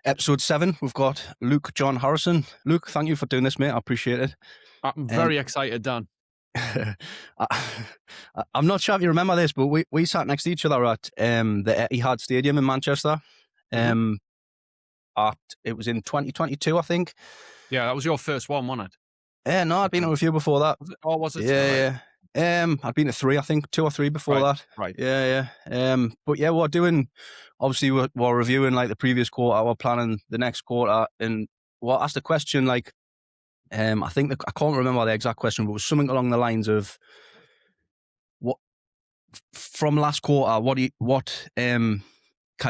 Episode 7, we've got Luke John Harrison. Luke, thank you for doing this, mate. I appreciate it. I'm very excited, Dan. I'm not sure if you remember this, but we sat next to each other at the Etihad Stadium in Manchester. It was in 2022, I think. Yeah, that was your first one, wasn't it? Yeah, no, I'd been to a few before that. Was it? Oh, was it? Yeah. I'd been to 3, I think, 2 or 3 before that. Right. Yeah. But yeah, we're doing, obviously we're reviewing like the previous quarter, we're planning the next quarter, and we're asked a question like, I think I can't remember the exact question, but it was something along the lines of, what from last quarter, can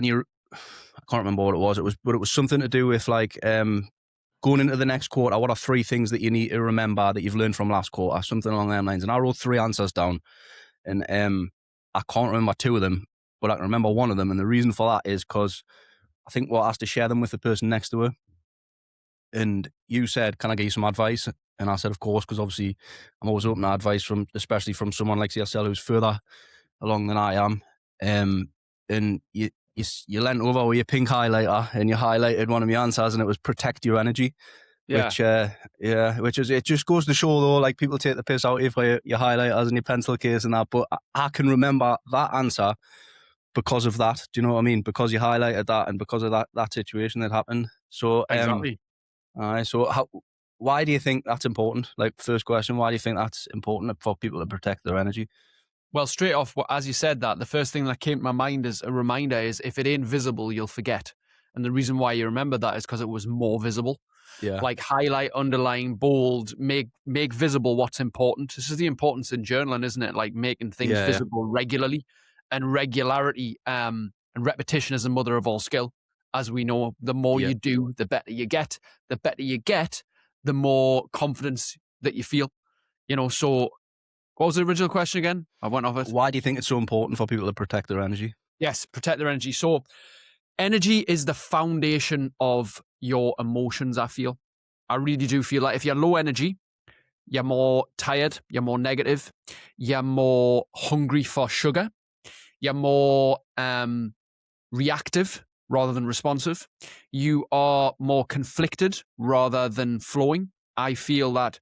you, I can't remember what it was. But it was something to do with like, going into the next quarter, what are 3 things that you need to remember that you've learned from last quarter? Something along those lines. And I wrote 3 answers down, and I can't remember 2 of them, but I can remember 1 of them. And the reason for that is because I think we're asked to share them with the person next to her. And you said, "Can I give you some advice?" And I said, "Of course," because obviously I'm always open to advice especially from someone like yourself who's further along than I am. And you leant over with your pink highlighter and you highlighted one of my answers, and it was protect your energy. Yeah. Which is, it just goes to show though, like, people take the piss out of you for your highlighters and your pencil case and that, but I can remember that answer because of that. Do you know what I mean? Because you highlighted that and because of that situation that happened. So Exactly. so why do you think that's important? Like, first question, why do you think that's important for people to protect their energy? Well, straight off, as you said that, the first thing that came to my mind as a reminder is, if it ain't visible, you'll forget. And the reason why you remember that is because it was more visible. Yeah. Like, highlight, underline, bold, make visible what's important. This is the importance in journaling, isn't it? Like, making things visible regularly. And regularity and repetition is the mother of all skill. As we know, the more you do, the better you get. The better you get, the more confidence that you feel. So what was the original question again? I went off it. Why do you think it's so important for people to protect their energy? Yes, protect their energy. So energy is the foundation of your emotions, I feel. I really do feel like if you're low energy, you're more tired, you're more negative, you're more hungry for sugar, you're more reactive rather than responsive. You are more conflicted rather than flowing. I feel that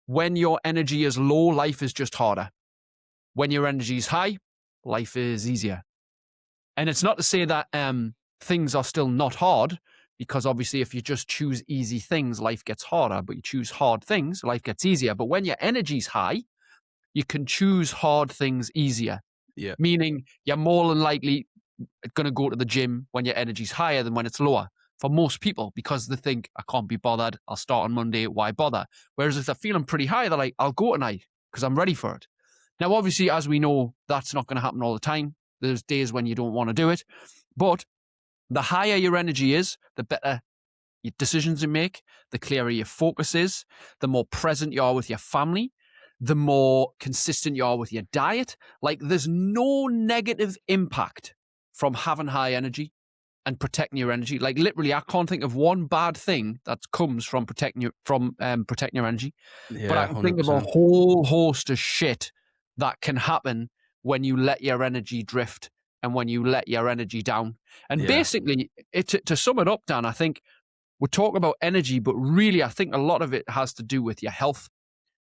when your energy is low, life is just harder. When your energy is high, life is easier. And it's not to say that things are still not hard, because obviously if you just choose easy things, life gets harder. But you choose hard things, life gets easier. But when your energy's high, you can choose hard things easier. Yeah. Meaning you're more than likely going to go to the gym when your energy's higher than when it's lower. For most people, because they think, I can't be bothered, I'll start on Monday, why bother? Whereas if they're feeling pretty high, they're like, I'll go tonight because I'm ready for it. Now, obviously, as we know, that's not going to happen all the time. There's days when you don't want to do it. But the higher your energy is, the better your decisions you make, the clearer your focus is, the more present you are with your family, the more consistent you are with your diet. Like, there's no negative impact from having high energy and protecting your energy. Like, literally, I can't think of one bad thing that comes from protecting your energy. Yeah, but I can think of a 100%. whole host of shit that can happen when you let your energy drift and when you let your energy down. And basically, to sum it up, Dan, I think we're talking about energy, but really, I think a lot of it has to do with your health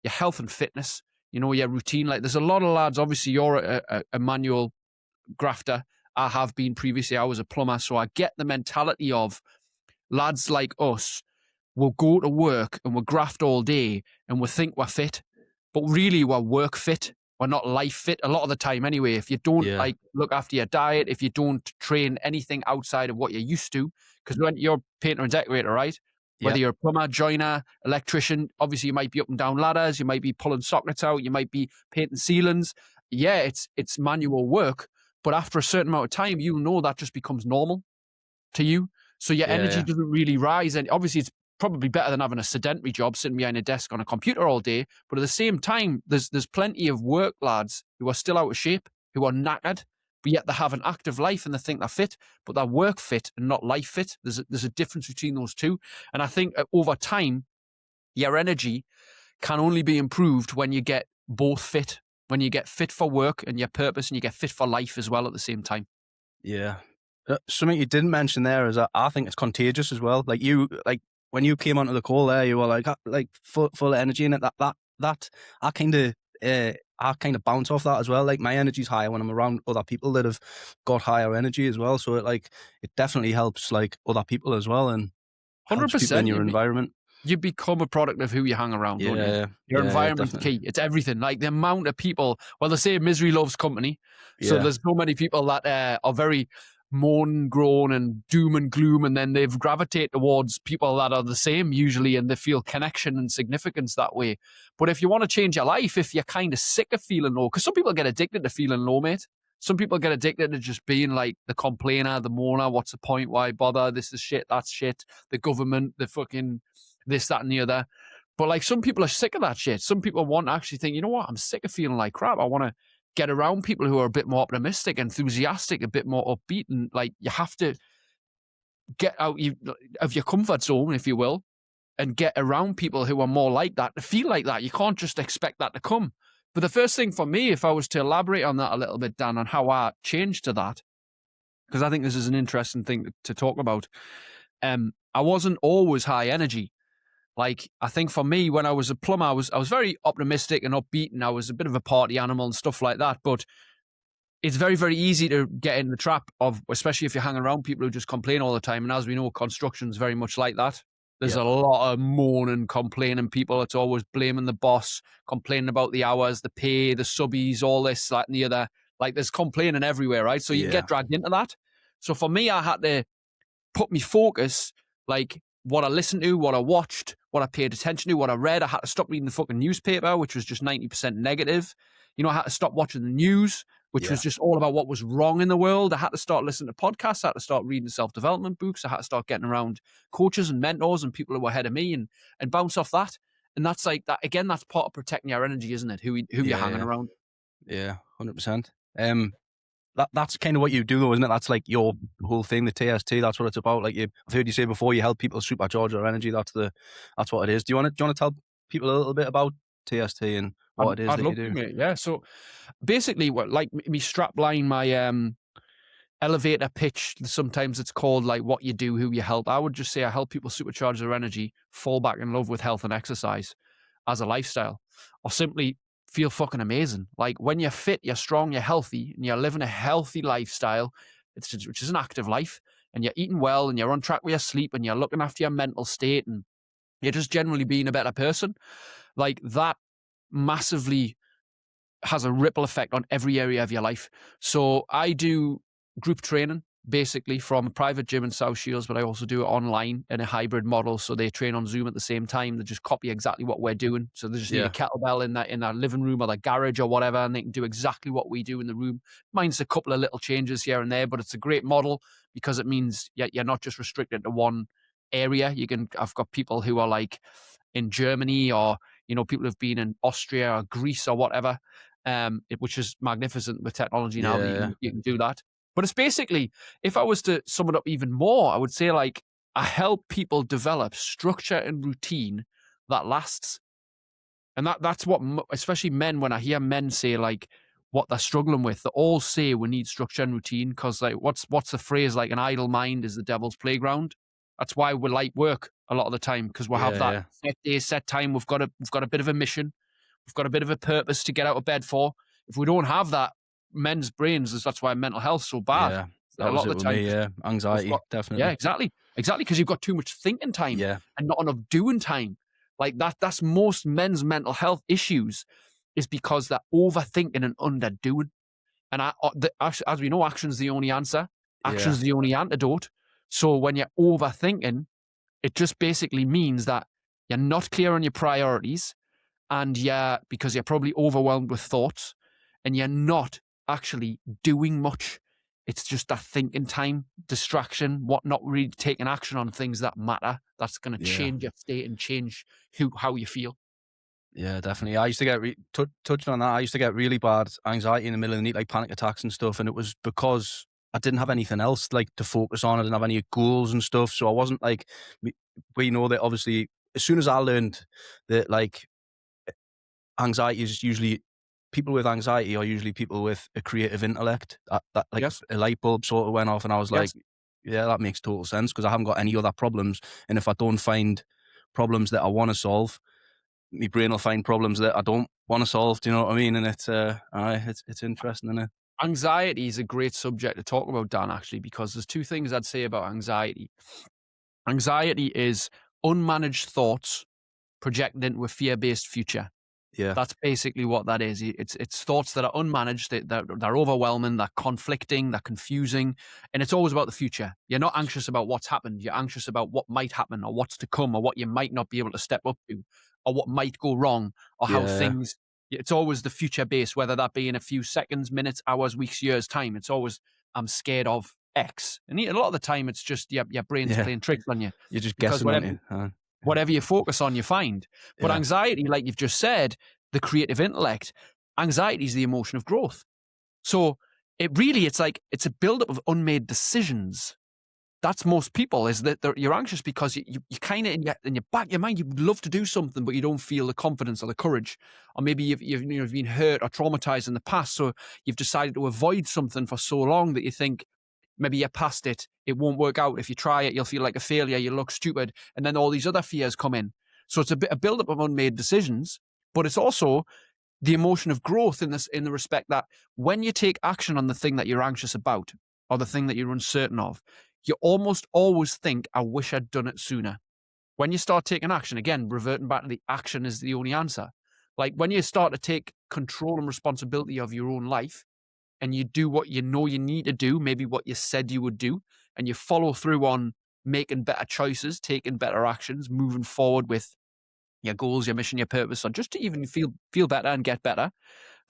and fitness, your routine. Like, there's a lot of lads, obviously you're a manual grafter. I have been previously. I was a plumber, so I get the mentality of lads like us will go to work and we'll graft all day and we think we're fit, but really we're work fit. We're not life fit a lot of the time anyway. If you don't look after your diet, if you don't train anything outside of what you're used to, because when you're a painter and decorator, right? Whether you're a plumber, joiner, electrician, obviously you might be up and down ladders, you might be pulling sockets out, you might be painting ceilings. Yeah, it's manual work. But after a certain amount of time, you know that just becomes normal to you. So your energy doesn't really rise. And obviously it's probably better than having a sedentary job sitting behind a desk on a computer all day. But at the same time, there's plenty of work lads who are still out of shape, who are knackered, but yet they have an active life and they think they're fit, but they're work fit and not life fit. There's a difference between those two. And I think over time, your energy can only be improved when you get both fit. When you get fit for work and your purpose, and you get fit for life as well at the same time. Yeah. Something you didn't mention there is that I think it's contagious as well. Like when you came onto the call there, you were like full of energy, and that I kind of bounce off that as well. Like my energy's higher when I'm around other people that have got higher energy as well. So it definitely helps like other people as well, and helps people in 100%. your environment. You become a product of who you hang around, don't you? Yeah, Your yeah, environment's definitely. key. It's everything. Like the amount of people, well, they say misery loves company. So Yeah, there's so many people that are very moan and groan and doom and gloom, and then they've gravitated towards people that are the same usually, and they feel connection and significance that way. But if you want to change your life, if you're kind of sick of feeling low, because some people get addicted to feeling low, mate. Some people get addicted to just being like the complainer, the moaner. What's the point? Why bother? This is shit. That's shit. The government, the fucking this, that, and the other. But like some people are sick of that shit. Some people want to actually think, you know what? I'm sick of feeling like crap. I want to get around people who are a bit more optimistic, enthusiastic, a bit more upbeat. And like you have to get out of your comfort zone, if you will, and get around people who are more like that to feel like that. You can't just expect that to come. But the first thing for me, if I was to elaborate on that a little bit, Dan, on how I changed to that, because I think this is an interesting thing to talk about. I wasn't always high energy. Like, I think for me, when I was a plumber, I was very optimistic and upbeat, and I was a bit of a party animal and stuff like that. But it's very, very easy to get in the trap of, especially if you're hanging around people who just complain all the time. And as we know, construction's very much like that. There's yeah, a lot of moaning, complaining people. It's always blaming the boss, complaining about the hours, the pay, the subbies, all this, that, and the other. Like, there's complaining everywhere, right? So you can yeah, get dragged into that. So for me, I had to put me focus, like what I listened to, what I watched, what I paid attention to, what I read. I had to stop reading the fucking newspaper, which was just 90% negative. You know, I had to stop watching the news, which was yeah, just all about what was wrong in the world. I had to start listening to podcasts. I had to start reading self-development books. I had to start getting around coaches and mentors and people who were ahead of me and bounce off that. And that's like that again, that's part of protecting your energy, isn't it? Who you're hanging yeah, around. yeah, 100%. That's kind of what you do, though, isn't it? That's like your whole thing, the TST. That's what it's about. I've heard you say before, you help people supercharge their energy. That's what it is. Do you want to tell people a little bit about TST and what it is I'd that you love to, do? mate. Yeah. So basically, what like me strap line, my elevator pitch, sometimes it's called, like what you do, who you help. I would just say I help people supercharge their energy, fall back in love with health and exercise as a lifestyle, or simply feel fucking amazing. Like when you're fit, you're strong, you're healthy, and you're living a healthy lifestyle, which is an active life, and you're eating well, and you're on track with your sleep, and you're looking after your mental state, and you're just generally being a better person. Like that massively has a ripple effect on every area of your life. So I do group training basically from a private gym in South Shields, but I also do it online in a hybrid model. So they train on Zoom at the same time. They just copy exactly what we're doing. So they just need a Yeah, kettlebell in their living room or their garage or whatever, and they can do exactly what we do in the room. Mine's a couple of little changes here and there, but it's a great model because it means you're not just restricted to one area. I've got people who are like in Germany, or people who've been in Austria or Greece or whatever, which is magnificent with technology now that yeah, you can do that. But it's basically, if I was to sum it up even more, I would say like I help people develop structure and routine that lasts. And that's what, especially men, when I hear men say like what they're struggling with, they all say we need structure and routine because like what's the phrase, like an idle mind is the devil's playground. That's why we like work a lot of the time, because we have yeah, that yeah, set day, set time. We've got a bit of a mission. We've got a bit of a purpose to get out of bed for. If we don't have that, men's brains, that's why mental health's so bad. yeah. A That lot was of it the with time, me. 'cause Yeah, we've anxiety, got, yeah, definitely. exactly, because you've got too much thinking time Yeah, and not enough doing time. Like that's most men's mental health issues, is because they're overthinking and underdoing. And as we know, action's the only answer. yeah, Action's the only antidote. So when you're overthinking, it just basically means that you're not clear on your priorities, and because you're probably overwhelmed with thoughts, and you're not actually doing much. It's just that thinking time, distraction, not really taking action on things that matter. That's going to yeah. change your state and change how you feel. Yeah, definitely. I used to get touching on that. I used to get really bad anxiety in the middle of the night, like panic attacks and stuff, and it was because I didn't have anything else like to focus on. I didn't have any goals and stuff, so I wasn't like. We know that obviously, as soon as I learned that like anxiety is usually people with anxiety are usually people with a creative intellect. That like Yes. a light bulb sort of went off, and I was like, Yes. yeah, that makes total sense because I haven't got any other problems. And if I don't find problems that I want to solve, my brain will find problems that I don't want to solve. Do you know what I mean? And it's interesting, isn't it? Anxiety is a great subject to talk about, Dan, actually, because there's two things I'd say about anxiety. Anxiety is unmanaged thoughts projected into a fear-based future. Yeah, That's basically what that is. It's thoughts that are unmanaged, they're overwhelming, they're conflicting, they're confusing, and it's always about the future. You're not anxious about what's happened. You're anxious about what might happen or what's to come or what you might not be able to step up to or what might go wrong or how yeah, things. It's always the future base, whether that be in a few seconds, minutes, hours, weeks, years time. It's always, I'm scared of X. And a lot of the time it's just your brain's yeah. playing tricks on you You're just because guessing, aren't you? whatever you focus on, you find. But Yeah, anxiety, like you've just said, the creative intellect, anxiety is the emotion of growth. So it's like, it's a buildup of unmade decisions. That's most people, is that you're anxious because you kind of, in your back of your mind, you'd love to do something, but you don't feel the confidence or the courage. Or maybe you've been hurt or traumatized in the past. So you've decided to avoid something for so long that you think, maybe you're past it. It won't work out. If you try it, you'll feel like a failure. You'll look stupid. And then all these other fears come in. So it's a buildup of unmade decisions, but it's also the emotion of growth in the respect that when you take action on the thing that you're anxious about or the thing that you're uncertain of, you almost always think, I wish I'd done it sooner. When you start taking action, again, reverting back to the action is the only answer. Like when you start to take control and responsibility of your own life, and you do what you know you need to do, maybe what you said you would do, and you follow through on making better choices, taking better actions, moving forward with your goals, your mission, your purpose, or just to even feel better and get better,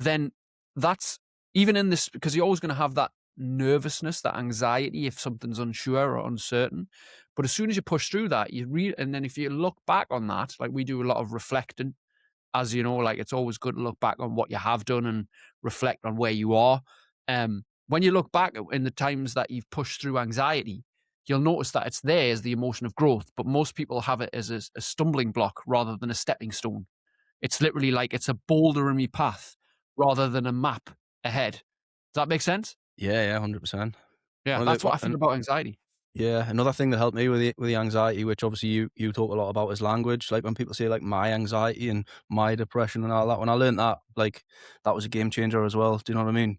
then that's even in this, because you're always going to have that nervousness, that anxiety if something's unsure or uncertain. But as soon as you push through that, and then if you look back on that, like we do a lot of reflecting, as you know, like it's always good to look back on what you have done and reflect on where you are. When you look back in the times that you've pushed through anxiety, you'll notice that it's there as the emotion of growth, but most people have it as a stumbling block rather than a stepping stone. It's literally like it's a boulder in my path rather than a map ahead. Does that make sense? yeah, 100%. Yeah, One of that's the, what I think about anxiety. Yeah, another thing that helped me with the anxiety, which obviously you talk a lot about, is language. Like when people say like my anxiety and my depression and all that, when I learned that, like that was a game changer as well. Do you know what I mean?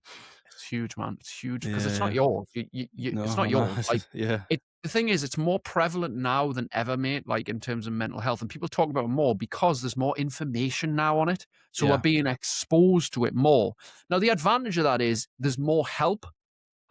It's huge, man. It's huge because it's not Yeah. yours. No, It's I not know. yours. Like Yeah. the thing is, it's more prevalent now than ever, mate. Like in terms of mental health, and people talk about it more because there's more information now on it. So we're Yeah. being exposed to it more. Now, the advantage of that is there's more help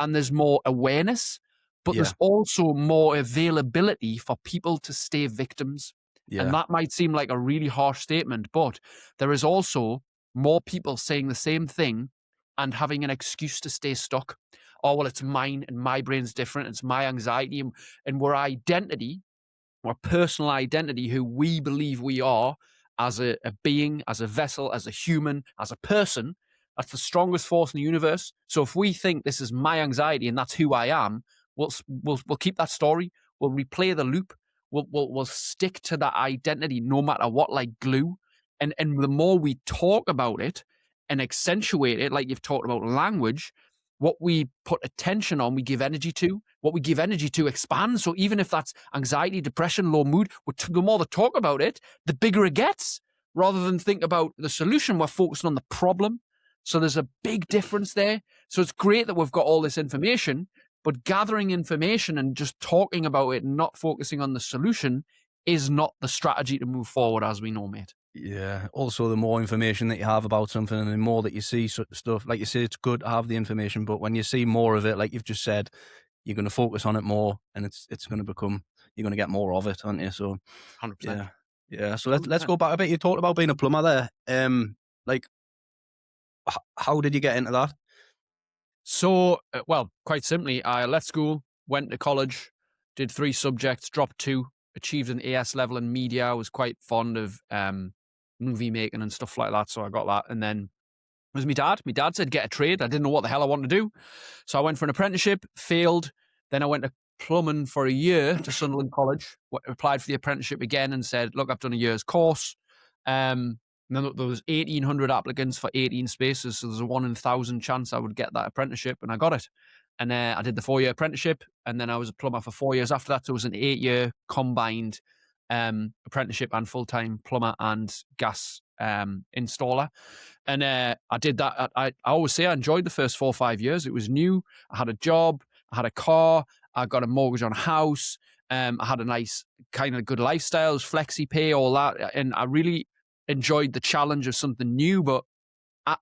and there's more awareness, but Yeah. there's also more availability for people to stay victims. And Yeah. that might seem like a really harsh statement, but there is also more people saying the same thing and having an excuse to stay stuck. Oh, well, it's mine and my brain's different. It's my anxiety and we're identity, our personal identity, who we believe we are as a being, as a vessel, as a human, as a person. That's the strongest force in the universe. So if we think this is my anxiety and that's who I am, we'll keep that story. We'll replay the loop. We'll stick to that identity no matter what, like glue. And the more we talk about it and accentuate it, like you've talked about language, what we put attention on, we give energy to. What we give energy to expands. So even if that's anxiety, depression, low mood, the more they talk about it, the bigger it gets. Rather than think about the solution, we're focusing on the problem. So there's a big difference there. So it's great that we've got all this information, but gathering information and just talking about it and not focusing on the solution is not the strategy to move forward, as we know, mate. Yeah. Also, the more information that you have about something and the more that you see stuff, like you say, it's good to have the information, but when you see more of it, like you've just said, you're going to focus on it more, and it's going to become, you're going to get more of it, aren't you? So 100%. yeah, yeah. So let's 100%. go back a bit. You talked about being a plumber there. Like, how did you get into that? So, well, quite simply, I left school, went to college, did 3 subjects, dropped 2, achieved an AS level in media. I was quite fond of movie making and stuff like that, so I got that. And then it was my dad. My dad said, get a trade. I didn't know what the hell I wanted to do. So I went for an apprenticeship, failed. Then I went to plumbing for a year to Sunderland College, applied for the apprenticeship again and said, look, I've done a year's course. And then there was 1,800 applicants for 18 spaces. So there's a 1 in 1,000 chance I would get that apprenticeship, and I got it. And I did the 4-year apprenticeship, and then I was a plumber for 4 years after that. So it was an 8-year combined apprenticeship and full-time plumber and gas installer. And I did that. I always say I enjoyed the first 4 or 5 years. It was new. I had a job. I had a car. I got a mortgage on a house. I had a nice kind of good lifestyle, flexi pay, all that. And I really enjoyed the challenge of something new. But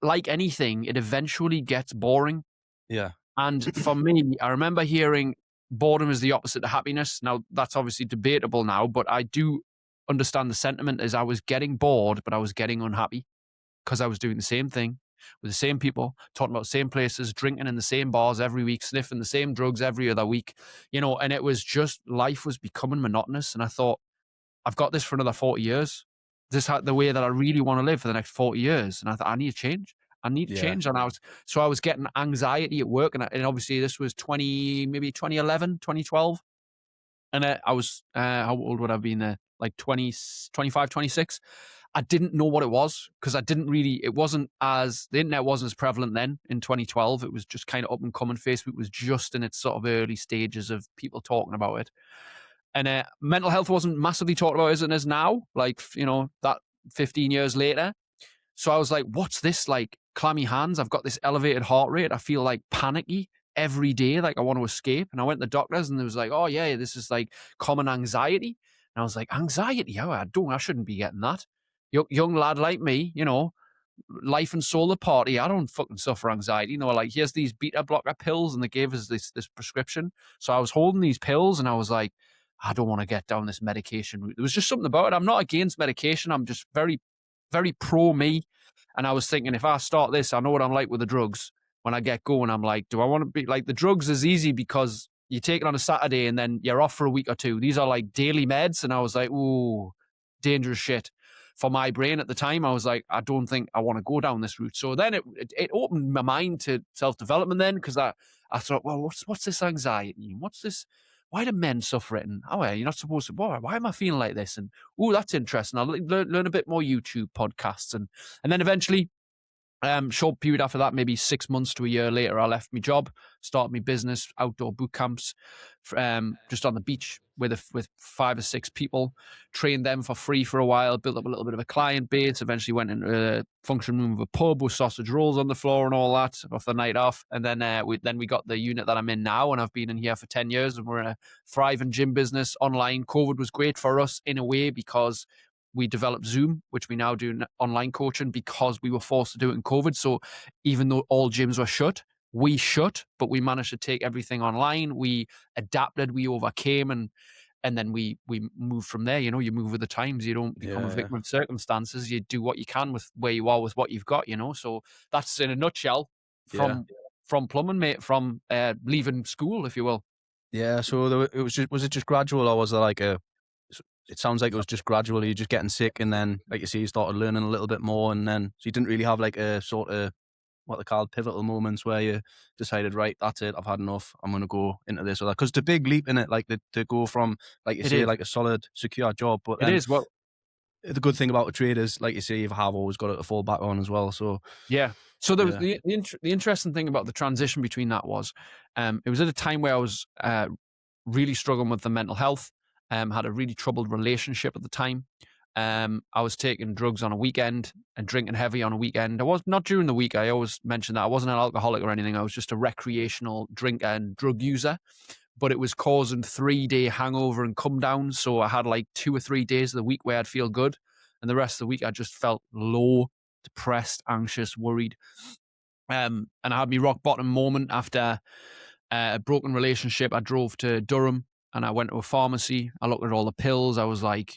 like anything, it eventually gets boring. Yeah. And for me, I remember hearing boredom is the opposite of happiness. Now, that's obviously debatable now, but I do understand the sentiment as I was getting bored, but I was getting unhappy because I was doing the same thing with the same people, talking about the same places, drinking in the same bars every week, sniffing the same drugs every other week, and it was just, life was becoming monotonous. And I thought, I've got this for another 40 years. This is the way that I really want to live for the next 40 years. And I thought, I need to change. I need to change. And I was getting anxiety at work. And obviously this was 2011, 2012. And I was, how old would I have been there? Like 20, 25, 26. I didn't know what it was because the internet wasn't as prevalent then in 2012. It was just kind of up and coming. Facebook was just in its sort of early stages of people talking about it. And mental health wasn't massively talked about as it is now, like, that 15 years later. So I was like, what's this? Like, clammy hands. I've got this elevated heart rate. I feel like panicky every day. Like I want to escape. And I went to the doctors and it was like, oh yeah, this is like common anxiety. And I was like, anxiety? Oh, I shouldn't be getting that. Young lad like me, life and soul of the party. I don't fucking suffer anxiety. Like, here's these beta blocker pills, and they gave us this prescription. So I was holding these pills and I was like, I don't want to get down this medication route. There was just something about it. I'm not against medication. I'm just very, very pro me. And I was thinking, if I start this, I know what I'm like with the drugs. When I get going, I'm like, do I want to be like, the drugs is easy because you take it on a Saturday and then you're off for a week or two. These are like daily meds. And I was like, ooh, dangerous shit. For my brain at the time, I was like, I don't think I want to go down this route. So then it opened my mind to self-development then, because I thought, well, what's this anxiety? What's this? Why do men suffer it? And you're not supposed to. Why am I feeling like this? And that's interesting. I'll learn a bit more YouTube podcasts, and then eventually, short period after that, maybe 6 months to a year later, I left my job, started my business, outdoor boot camps, just on the beach with 5 or 6 people, trained them for free for a while, built up a little bit of a client base, eventually went into a function room of a pub with sausage rolls on the floor and all that off the night off. And then we got the unit that I'm in now, and I've been in here for 10 years, and we're in a thriving gym business online. COVID was great for us in a way because we developed Zoom, which we now do online coaching because we were forced to do it in COVID. So even though all gyms were shut, but we managed to take everything online. We adapted, we overcame, and then we moved from there. You move with the times. You don't become a victim of circumstances. You do what you can with where you are with what you've got. So that's in a nutshell from plumbing, mate. From leaving school, if you will. Yeah. So was it just gradual, or was there like it sounds like it was just gradually just getting sick, and then, like you say, you started learning a little bit more, and then so you didn't really have like a sort of what they call pivotal moments where you decided, right, that's it, I've had enough, I'm going to go into this or that. Because it's a big leap in it, like to go from, like you say, like a solid, secure job. But it is. Well, the good thing about a trade is, like you say, you have always got it to fall back on as well. So yeah. So the interesting thing about the transition between that was, it was at a time where I was really struggling with the mental health. Had a really troubled relationship at the time. I was taking drugs on a weekend and drinking heavy on a weekend. I was not during the week. I always mention that I wasn't an alcoholic or anything. I was just a recreational drinker and drug user, but it was causing 3-day hangover and come down. So I had like 2 or 3 days of the week where I'd feel good, and the rest of the week I just felt low, depressed, anxious, worried. And I had my rock bottom moment after a broken relationship. I drove to Durham and I went to a pharmacy. I looked at all the pills. I was like,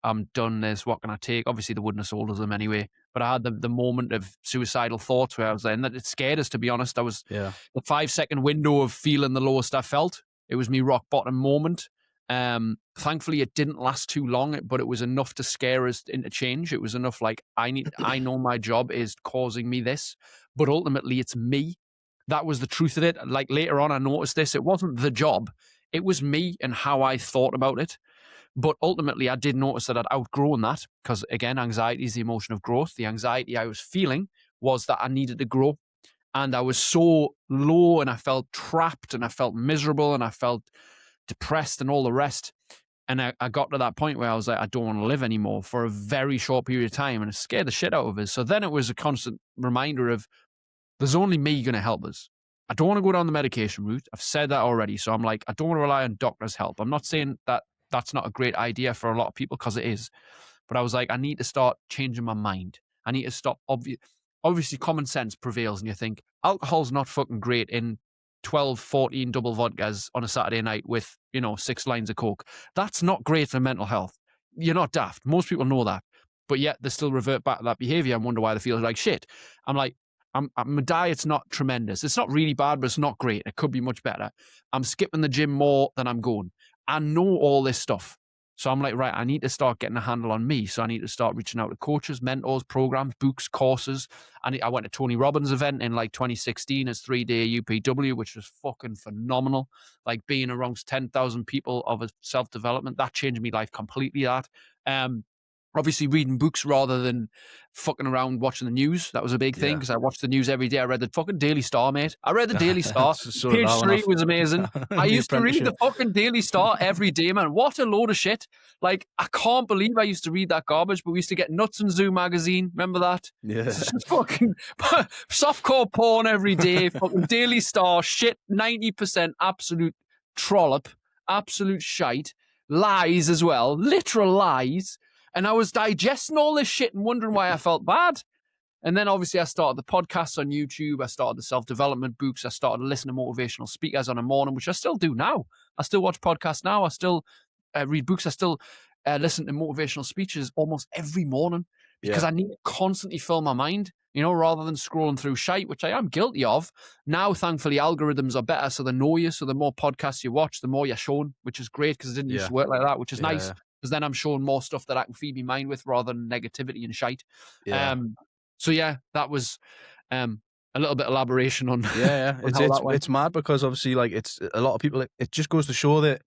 I'm done this. What can I take? Obviously, they wouldn't have sold us them anyway. But I had the moment of suicidal thoughts where I was like, and it scared us, to be honest. I was the 5-second window of feeling the lowest I felt. It was me rock bottom moment. Thankfully, it didn't last too long, but it was enough to scare us into change. It was enough like, I know my job is causing me this, but ultimately it's me. That was the truth of it. Like later on, I noticed this. It wasn't the job. It was me and how I thought about it. But ultimately, I did notice that I'd outgrown that because, again, anxiety is the emotion of growth. The anxiety I was feeling was that I needed to grow. And I was so low and I felt trapped and I felt miserable and I felt depressed and all the rest. And I got to that point where I was like, I don't want to live anymore for a very short period of time. And it scared the shit out of us. So then it was a constant reminder of there's only me going to help us. I don't want to go down the medication route. I've said that already. So I'm like, I don't want to rely on doctors' help. I'm not saying that that's not a great idea for a lot of people because it is. But I was like, I need to start changing my mind. I need to stop. Obviously, common sense prevails, and you think alcohol's not fucking great in 12, 14 double vodkas on a Saturday night with, 6 lines of Coke. That's not great for mental health. You're not daft. Most people know that. But yet they still revert back to that behavior and wonder why they feel like shit. I'm like, my diet's not tremendous. It's not really bad, but it's not great. It could be much better. I'm skipping the gym more than I'm going. I know all this stuff. So I'm like, right, I need to start getting a handle on me. So I need to start reaching out to coaches, mentors, programs, books, courses. I went to Tony Robbins' event in like 2016 as 3-day UPW, which was fucking phenomenal. Like being amongst 10,000 people of a self-development, that changed my life completely. Obviously reading books rather than fucking around watching the news. That was a big thing because I watched the news every day. I read the fucking Daily Star, mate. I read the Daily Star. So Page 3 was amazing. I used to read the apprenticeship. fucking Daily Star every day, man. What a load of shit. Like, I can't believe I used to read that garbage, but we used to get Nuts and Zoo magazine. Remember that? Yeah. It's just fucking softcore porn every day. Fucking Daily Star, shit, 90% absolute trollop, absolute shite. Lies as well, literal lies. And I was digesting all this shit and wondering why I felt bad. And then obviously I started the podcasts on YouTube. I started the self-development books. I started listening to motivational speakers on a morning, which I still do now. I still watch podcasts now. I still read books. I still listen to motivational speeches almost every morning because I need to constantly fill my mind, rather than scrolling through shite, which I am guilty of. Now, thankfully, algorithms are better, so they know you. So the more podcasts you watch, the more you're shown, which is great because it didn't used to work like that, which is nice. Because then I'm showing more stuff that I can feed my mind with rather than negativity and shite. Yeah. So that was a little bit of elaboration on. Yeah. on how that went. It's mad because obviously, like, it's a lot of people. It just goes to show that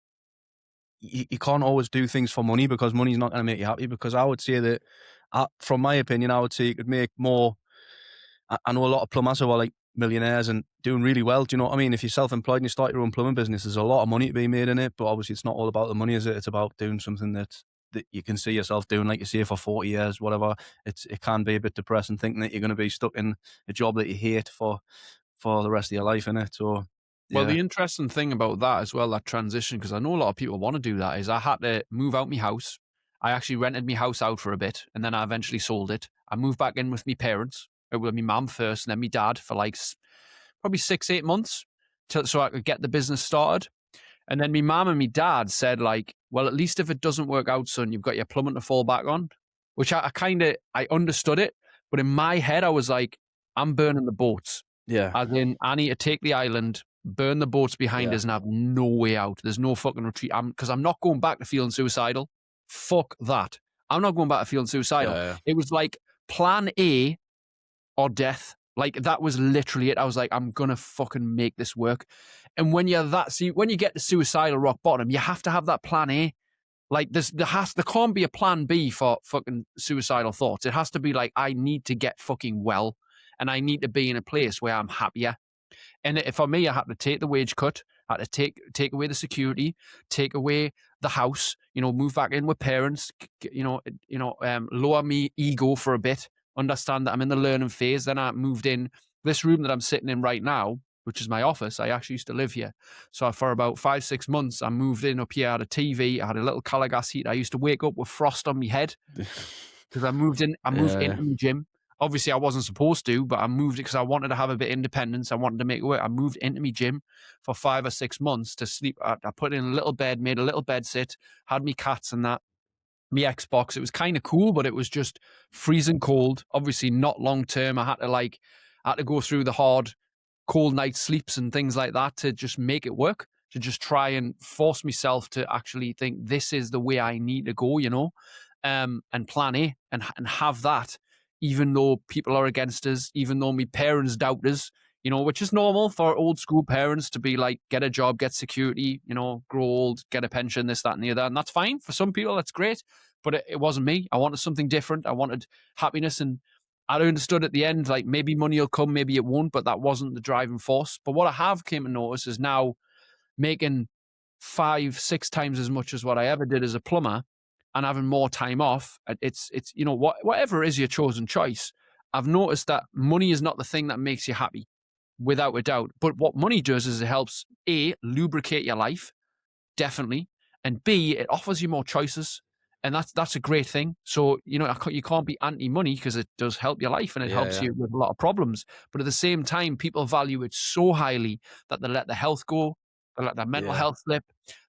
you can't always do things for money because money's not going to make you happy. Because I would say that, from my opinion, I would say you could make more. I know a lot of plumbers who are like millionaires and doing really well. Do you know what I mean? If you're self-employed and you start your own plumbing business, there's a lot of money to be made in it. But obviously, it's not all about the money, is it? It's about doing something that you can see yourself doing, like you say, for 40 years, whatever. It can be a bit depressing thinking that you're going to be stuck in a job that you hate for the rest of your life, innit? So. Well, the interesting thing about that as well, that transition, because I know a lot of people want to do that, is I had to move out my house. I actually rented my house out for a bit, and then I eventually sold it. I moved back in with my parents, with my mum first, and then my dad for like probably 6-8 months, so I could get the business started. And then my mum and my dad said, like, well, at least if it doesn't work out, son, you've got your plumbing to fall back on, which I understood it. But in my head, I was like, I'm burning the boats. Yeah. As in, I need to take the island, burn the boats behind us and have no way out. There's no fucking retreat. Because I'm not going back to feeling suicidal. Fuck that. I'm not going back to feeling suicidal. Yeah. It was like plan A or death. Like that was literally it. I was like, I'm going to fucking make this work. And when when you get to suicidal rock bottom, you have to have that plan A. Like there can't be a plan B for fucking suicidal thoughts. It has to be like, I need to get fucking well and I need to be in a place where I'm happier. And for me, I had to take the wage cut, I had to take away the security, take away the house, move back in with parents, lower me ego for a bit, understand that I'm in the learning phase. Then I moved in this room that I'm sitting in right now, which is my office. I actually used to live here. So for about 5-6 months, I moved in up here, I had a TV, I had a little colour gas heat. I used to wake up with frost on my head because I moved into the gym. Obviously, I wasn't supposed to, but I moved it because I wanted to have a bit of independence. I wanted to make it work. I moved into my gym for 5 or 6 months to sleep. I put in a little bed, made a little bed sit, had me cats and that, me Xbox. It was kind of cool, but it was just freezing cold. Obviously, not long term. I had to go through the hard, cold night sleeps and things like that to just make it work. To just try and force myself to actually think this is the way I need to go, and plan A and have that. Even though people are against us, even though my parents doubt us, which is normal for old school parents to be like, get a job, get security, grow old, get a pension, this, that, and the other. And that's fine. For some people, that's great. But it wasn't me. I wanted something different. I wanted happiness. And I understood at the end, like maybe money will come, maybe it won't, but that wasn't the driving force. But what I have came to notice is now making 5, 6 times as much as what I ever did as a plumber and having more time off. It's whatever is your chosen choice. I've noticed that money is not the thing that makes you happy, without a doubt. But what money does is it helps lubricate your life, definitely, and B, it offers you more choices, and that's a great thing. So you can't be anti-money because it does help your life and it Yeah, helps yeah, you with a lot of problems. But at the same time, people value it so highly that they let the health go, they let their mental yeah. health slip,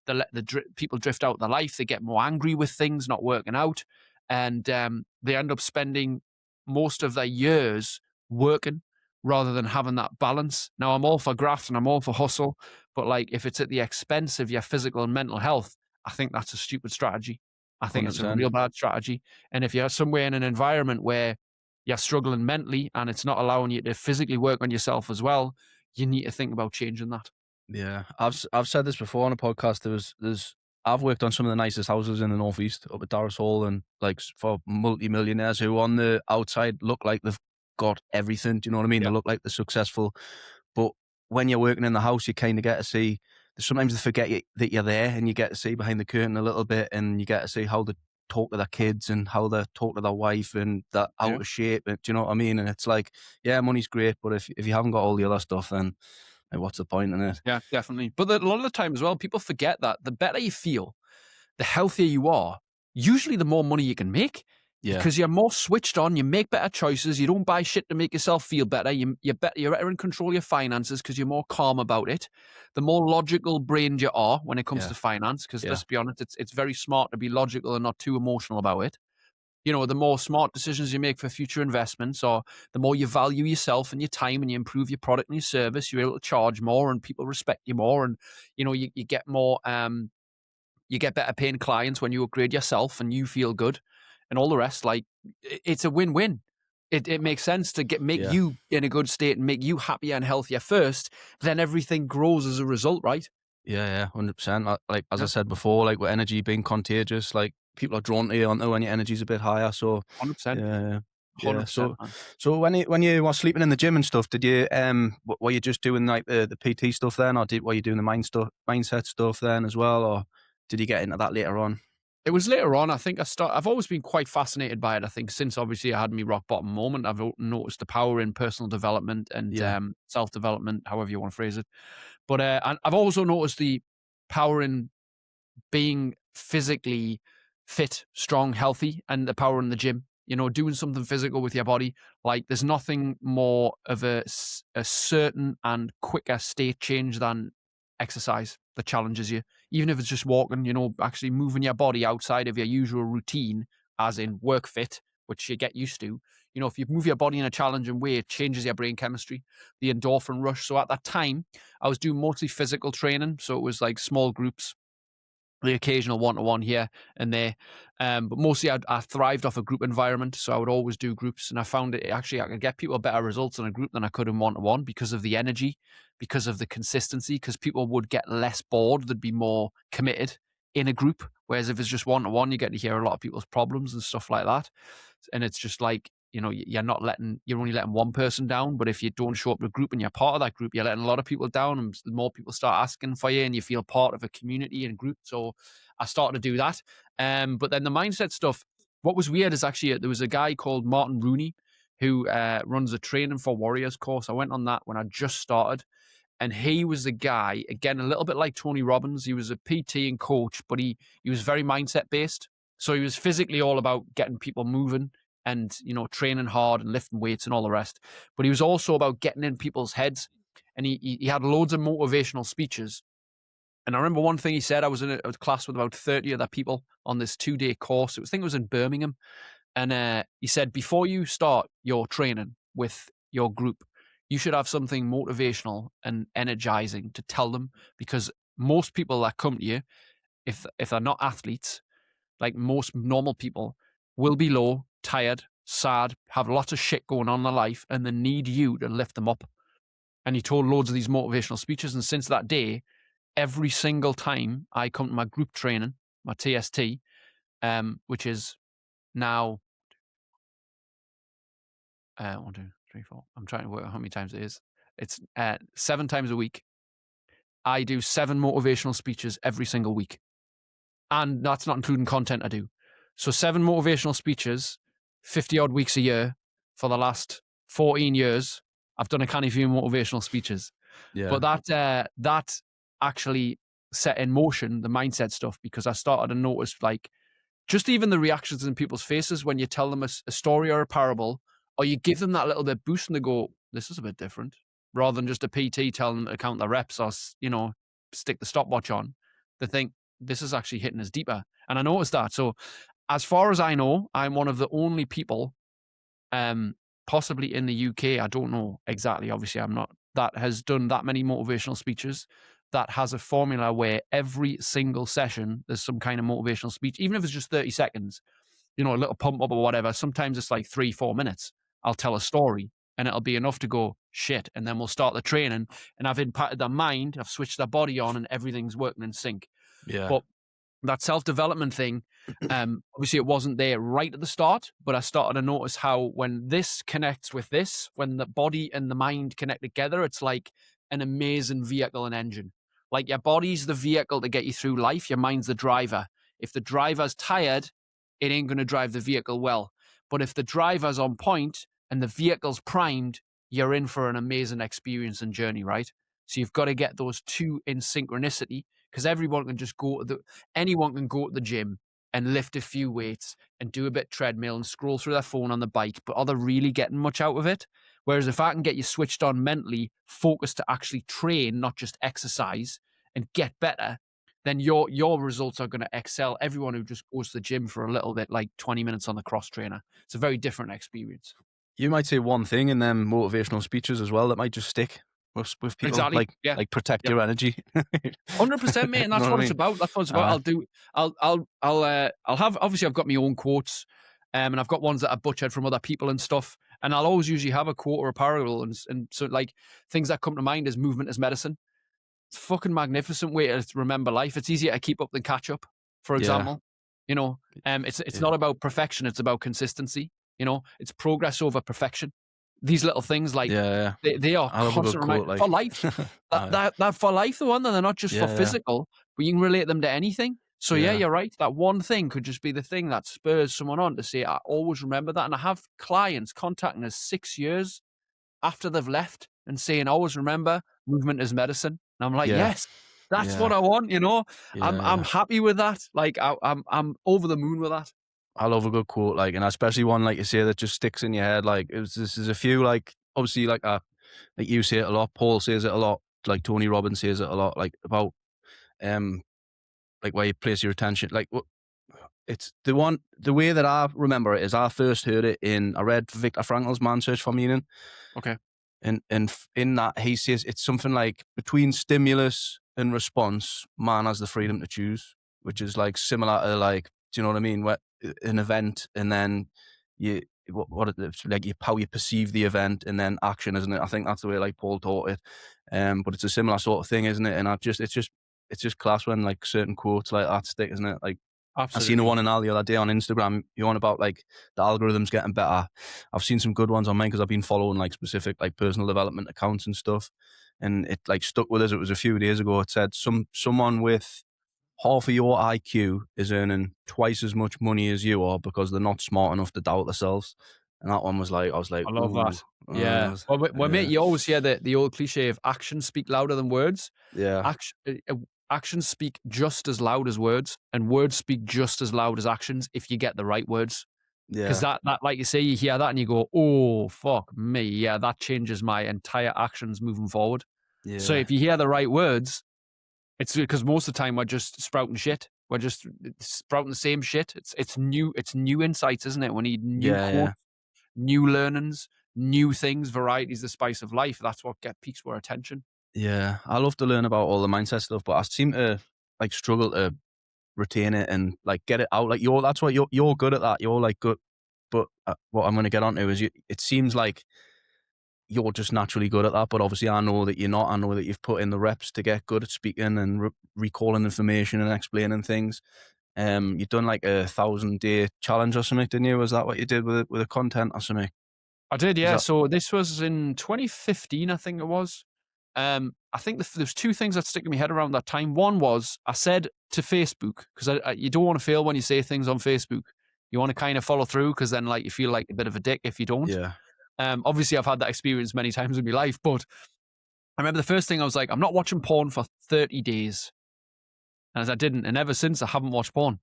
they let people drift out of their life. They get more angry with things not working out, and they end up spending most of their years working rather than having that balance. Now, I'm all for graft and I'm all for hustle, but like if it's at the expense of your physical and mental health, I think that's a stupid strategy. I think it's a 100%. real bad strategy. And if you're somewhere in an environment where you're struggling mentally and it's not allowing you to physically work on yourself as well, you need to think about changing that. Yeah, I've said this before on a podcast. I've worked on some of the nicest houses in the northeast, up at Darras Hall, and like for multi-millionaires who on the outside look like they've got everything. Do you know what I mean? They Yeah. look like they're successful, but when you're working in the house, you kind of get to see. Sometimes they forget that you're there, and you get to see behind the curtain a little bit, and you get to see how they talk to their kids and how they talk to their wife, and that out Yeah. of shape. Do you know what I mean? And it's like, yeah, money's great, but if you haven't got all the other stuff, then like, what's the point in it? Yeah, definitely. But a lot of the time as well, people forget that the better you feel, the healthier you are, usually the more money you can make Yeah, because you're more switched on. You make better choices. You don't buy shit to make yourself feel better. You're better in control of your finances because you're more calm about it. The more logical brained you are when it comes yeah, to finance, because yeah, let's be honest, it's very smart to be logical and not too emotional about it. The more smart decisions you make for future investments, or the more you value yourself and your time and you improve your product and your service, you're able to charge more and people respect you more. And, you get more, you get better paying clients when you upgrade yourself and you feel good and all the rest. Like it's a win-win. It makes sense to make yeah, you in a good state and make you happier and healthier first. Then everything grows as a result, right? yeah, 100%. Like as I Yeah, said before, like with energy being contagious, like people are drawn to you, aren't they, when your energy's a bit higher? So 100%. yeah, yeah. 100%, So man. when you were sleeping in the gym and stuff, did you were you just doing like the PT stuff then, or were you doing the mindset stuff then as well, or did you get into that later on? It was later on. I think I've always been quite fascinated by it. I think since obviously I had my rock bottom moment, I've noticed the power in personal development and Yeah, self development, however you want to phrase it. But and I've also noticed the power in being physically fit, strong, healthy, and the power in the gym. Doing something physical with your body. Like there's nothing more of a certain and quicker state change than exercise that challenges you. Even if it's just walking, actually moving your body outside of your usual routine, as in work fit, which you get used to. If you move your body in a challenging way, it changes your brain chemistry, the endorphin rush. So at that time, I was doing mostly physical training. So it was like small groups, the occasional one-to-one here and there. But mostly I thrived off a group environment. So I would always do groups. And I found it actually, I could get people better results in a group than I could in one-to-one because of the energy, because of the consistency, because people would get less bored. They'd be more committed in a group. Whereas if it's just one-to-one, you get to hear a lot of people's problems and stuff like that. And it's just like, you're only letting one person down. But if you don't show up to a group and you're part of that group, you're letting a lot of people down, and more people start asking for you and you feel part of a community and group. So I started to do that. But then the mindset stuff, what was weird is actually there was a guy called Martin Rooney who runs a training for warriors course. I went on that when I just started. And he was a guy, again, a little bit like Tony Robbins. He was a PT and coach, but he was very mindset based. So he was physically all about getting people moving and, training hard and lifting weights and all the rest. But he was also about getting in people's heads. And he had loads of motivational speeches. And I remember one thing he said. I was in a class with about 30 other people on this 2-day course. I think it was in Birmingham. And he said, before you start your training with your group, you should have something motivational and energizing to tell them, because most people that come to you, if they're not athletes, like most normal people, will be low, tired, sad, have lots of shit going on in their life, and they need you to lift them up. and he told loads of these motivational speeches. And since that day, every single time I come to my group training, my TST, which is now 1, 2, 3, 4. I'm trying to work out how many times it is. It's 7 times a week. I do 7 motivational speeches every single week. And that's not including content I do. So 7 motivational speeches, 50 odd weeks a year for the last 14 years. I've done a canny few motivational speeches. Yeah. But that actually set in motion the mindset stuff, because I started to notice, like, just even the reactions in people's faces when you tell them a story or a parable, or you give them that little bit boost and they go, this is a bit different, rather than just a PT telling them to count their reps or, stick the stopwatch on. They think, this is actually hitting us deeper. And I noticed that. So as far as I know, I'm one of the only people, possibly in the UK, I don't know exactly, obviously I'm not, that has done that many motivational speeches, that has a formula where every single session there's some kind of motivational speech, even if it's just 30 seconds, a little pump up or whatever. Sometimes it's like 3-4 minutes. I'll tell a story and it'll be enough to go, shit. And then we'll start the training, and I've impacted their mind, I've switched their body on, and everything's working in sync. Yeah. But that self-development thing, obviously it wasn't there right at the start, but I started to notice how when this connects with this, when the body and the mind connect together, it's like an amazing vehicle and engine. Like, your body's the vehicle to get you through life, your mind's the driver. If the driver's tired, it ain't going to drive the vehicle well. But if the driver's on point and the vehicle's primed, you're in for an amazing experience and journey, right? So you've got to get those two in synchronicity, because anyone can go to the gym and lift a few weights and do a bit treadmill and scroll through their phone on the bike, but are they really getting much out of it? Whereas if I can get you switched on mentally, focused to actually train, not just exercise, and get better, then your results are going to excel everyone who just goes to the gym for a little bit, like 20 minutes on the cross trainer. It's a very different experience. You might say one thing in them motivational speeches as well that might just stick with people. Exactly. Like protect your energy. 100%, mate, and that's what it's about. That's what it's about. I'll have, obviously I've got my own quotes, and I've got ones that I butchered from other people and stuff. And I'll always usually have a quote or a parable, and so, like, things that come to mind is movement is medicine. It's a fucking magnificent way to remember life. It's easier to keep up than catch up, for example. It's not about perfection, it's about consistency. It's progress over perfection. These little things, like, they are constant reminders for life. that for life, the one, that they're not just for physical, but you can relate them to anything. So you're right. That one thing could just be the thing that spurs someone on to say, I always remember that. And I have clients contacting us 6 years after they've left and saying, always remember, movement is medicine. And I'm like, yes, that's what I want. I'm happy with that. Like, I'm over the moon with that. I love a good quote, like, and especially one, like you say, that just sticks in your head. Like, there's a few, like, obviously, like you say it a lot, Paul says it a lot, like Tony Robbins says it a lot, like, about like where you place your attention. Like, it's the way that I remember it is I first heard it I read Viktor Frankl's Man's Search for Meaning. Okay. And in that, he says it's something like, between stimulus and response, man has the freedom to choose, which is like similar to, like, do you know what I mean? Where an event, and then how you perceive the event, and then action, isn't it? I think that's the way, like, Paul taught it. But it's a similar sort of thing, isn't it? And it's just class when, like, certain quotes like that stick, isn't it? Like, absolutely. I seen one in Al the other day on Instagram. You on about, like, the algorithms getting better. I've seen some good ones on mine because I've been following, like, specific, like, personal development accounts and stuff, and it, like, stuck with us. It was a few days ago. It said someone with half of your IQ is earning twice as much money as you are because they're not smart enough to doubt themselves. And that one was like, I was like, I love that. Yeah. Well, mate, you always hear the old cliche of actions speak louder than words. Yeah. Actions speak just as loud as words, and words speak just as loud as actions if you get the right words. Yeah. Because that, like you say, you hear that and you go, oh, fuck me. Yeah, that changes my entire actions moving forward. Yeah. So if you hear the right words, it's because most of the time we're just sprouting shit. We're just sprouting the same shit. It's new insights, isn't it? We need new quotes, new learnings, new things. Variety is the spice of life. That's what piques our attention. Yeah, I love to learn about all the mindset stuff, but I seem to, like, struggle to retain it and, like, get it out. Like, that's what you're good at that. You're, like, good. But what I'm going to get onto is it seems like you're just naturally good at that. But obviously, I know that you're not. I know that you've put in the reps to get good at speaking and recalling information and explaining things. You've done like a 1,000-day challenge or something, didn't you? Was that what you did with the content or something? I did, Was yeah. that So this was in 2015, I think it was. I think there's two things that stick in my head around that time. One was I said to Facebook, because you don't want to fail when you say things on Facebook. You want to kind of follow through, because then like you feel like a bit of a dick if you don't. yeah, Obviously, I've had that experience many times in my life, but I remember the first thing I was like, I'm not watching porn for 30 days. And as I didn't, and ever since I haven't watched porn.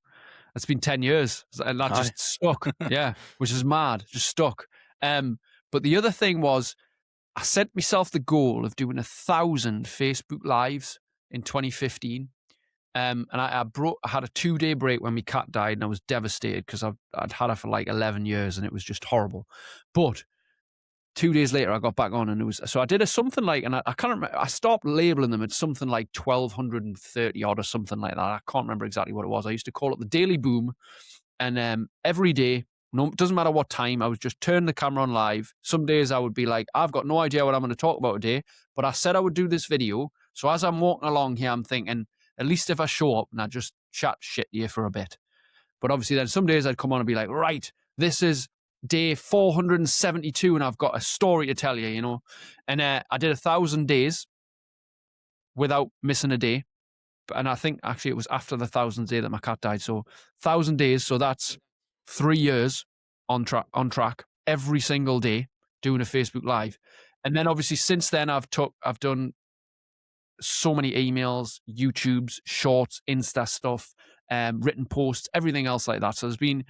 It's been 10 years, and that aye, just stuck. Yeah, which is mad, just stuck. But the other thing was, I set myself the goal of doing 1,000 Facebook Lives in 2015. And I had a 2-day break when my cat died, and I was devastated because I'd had her for like 11 years, and it was just horrible. But 2 days later, I got back on, and so I did something like, and I can't remember, I stopped labeling them at something like 1,230 odd or something like that. I can't remember exactly what it was. I used to call it the Daily Boom. And every day, no, doesn't matter what time, I would just turn the camera on live. Some days I would be like, I've got no idea what I'm going to talk about today, but I said I would do this video. So as I'm walking along here, I'm thinking, at least if I show up and I just chat shit here for a bit. But obviously then some days I'd come on and be like, right, this is day 472 and I've got a story to tell you. And I did 1,000 days without missing a day. And I think actually it was after the 1,000th day that my cat died. So 1,000 days. So that's 3 years on track every single day doing a Facebook Live. And then obviously since then I've done so many emails, YouTubes, shorts, Insta stuff, written posts, everything else like that. So there's been,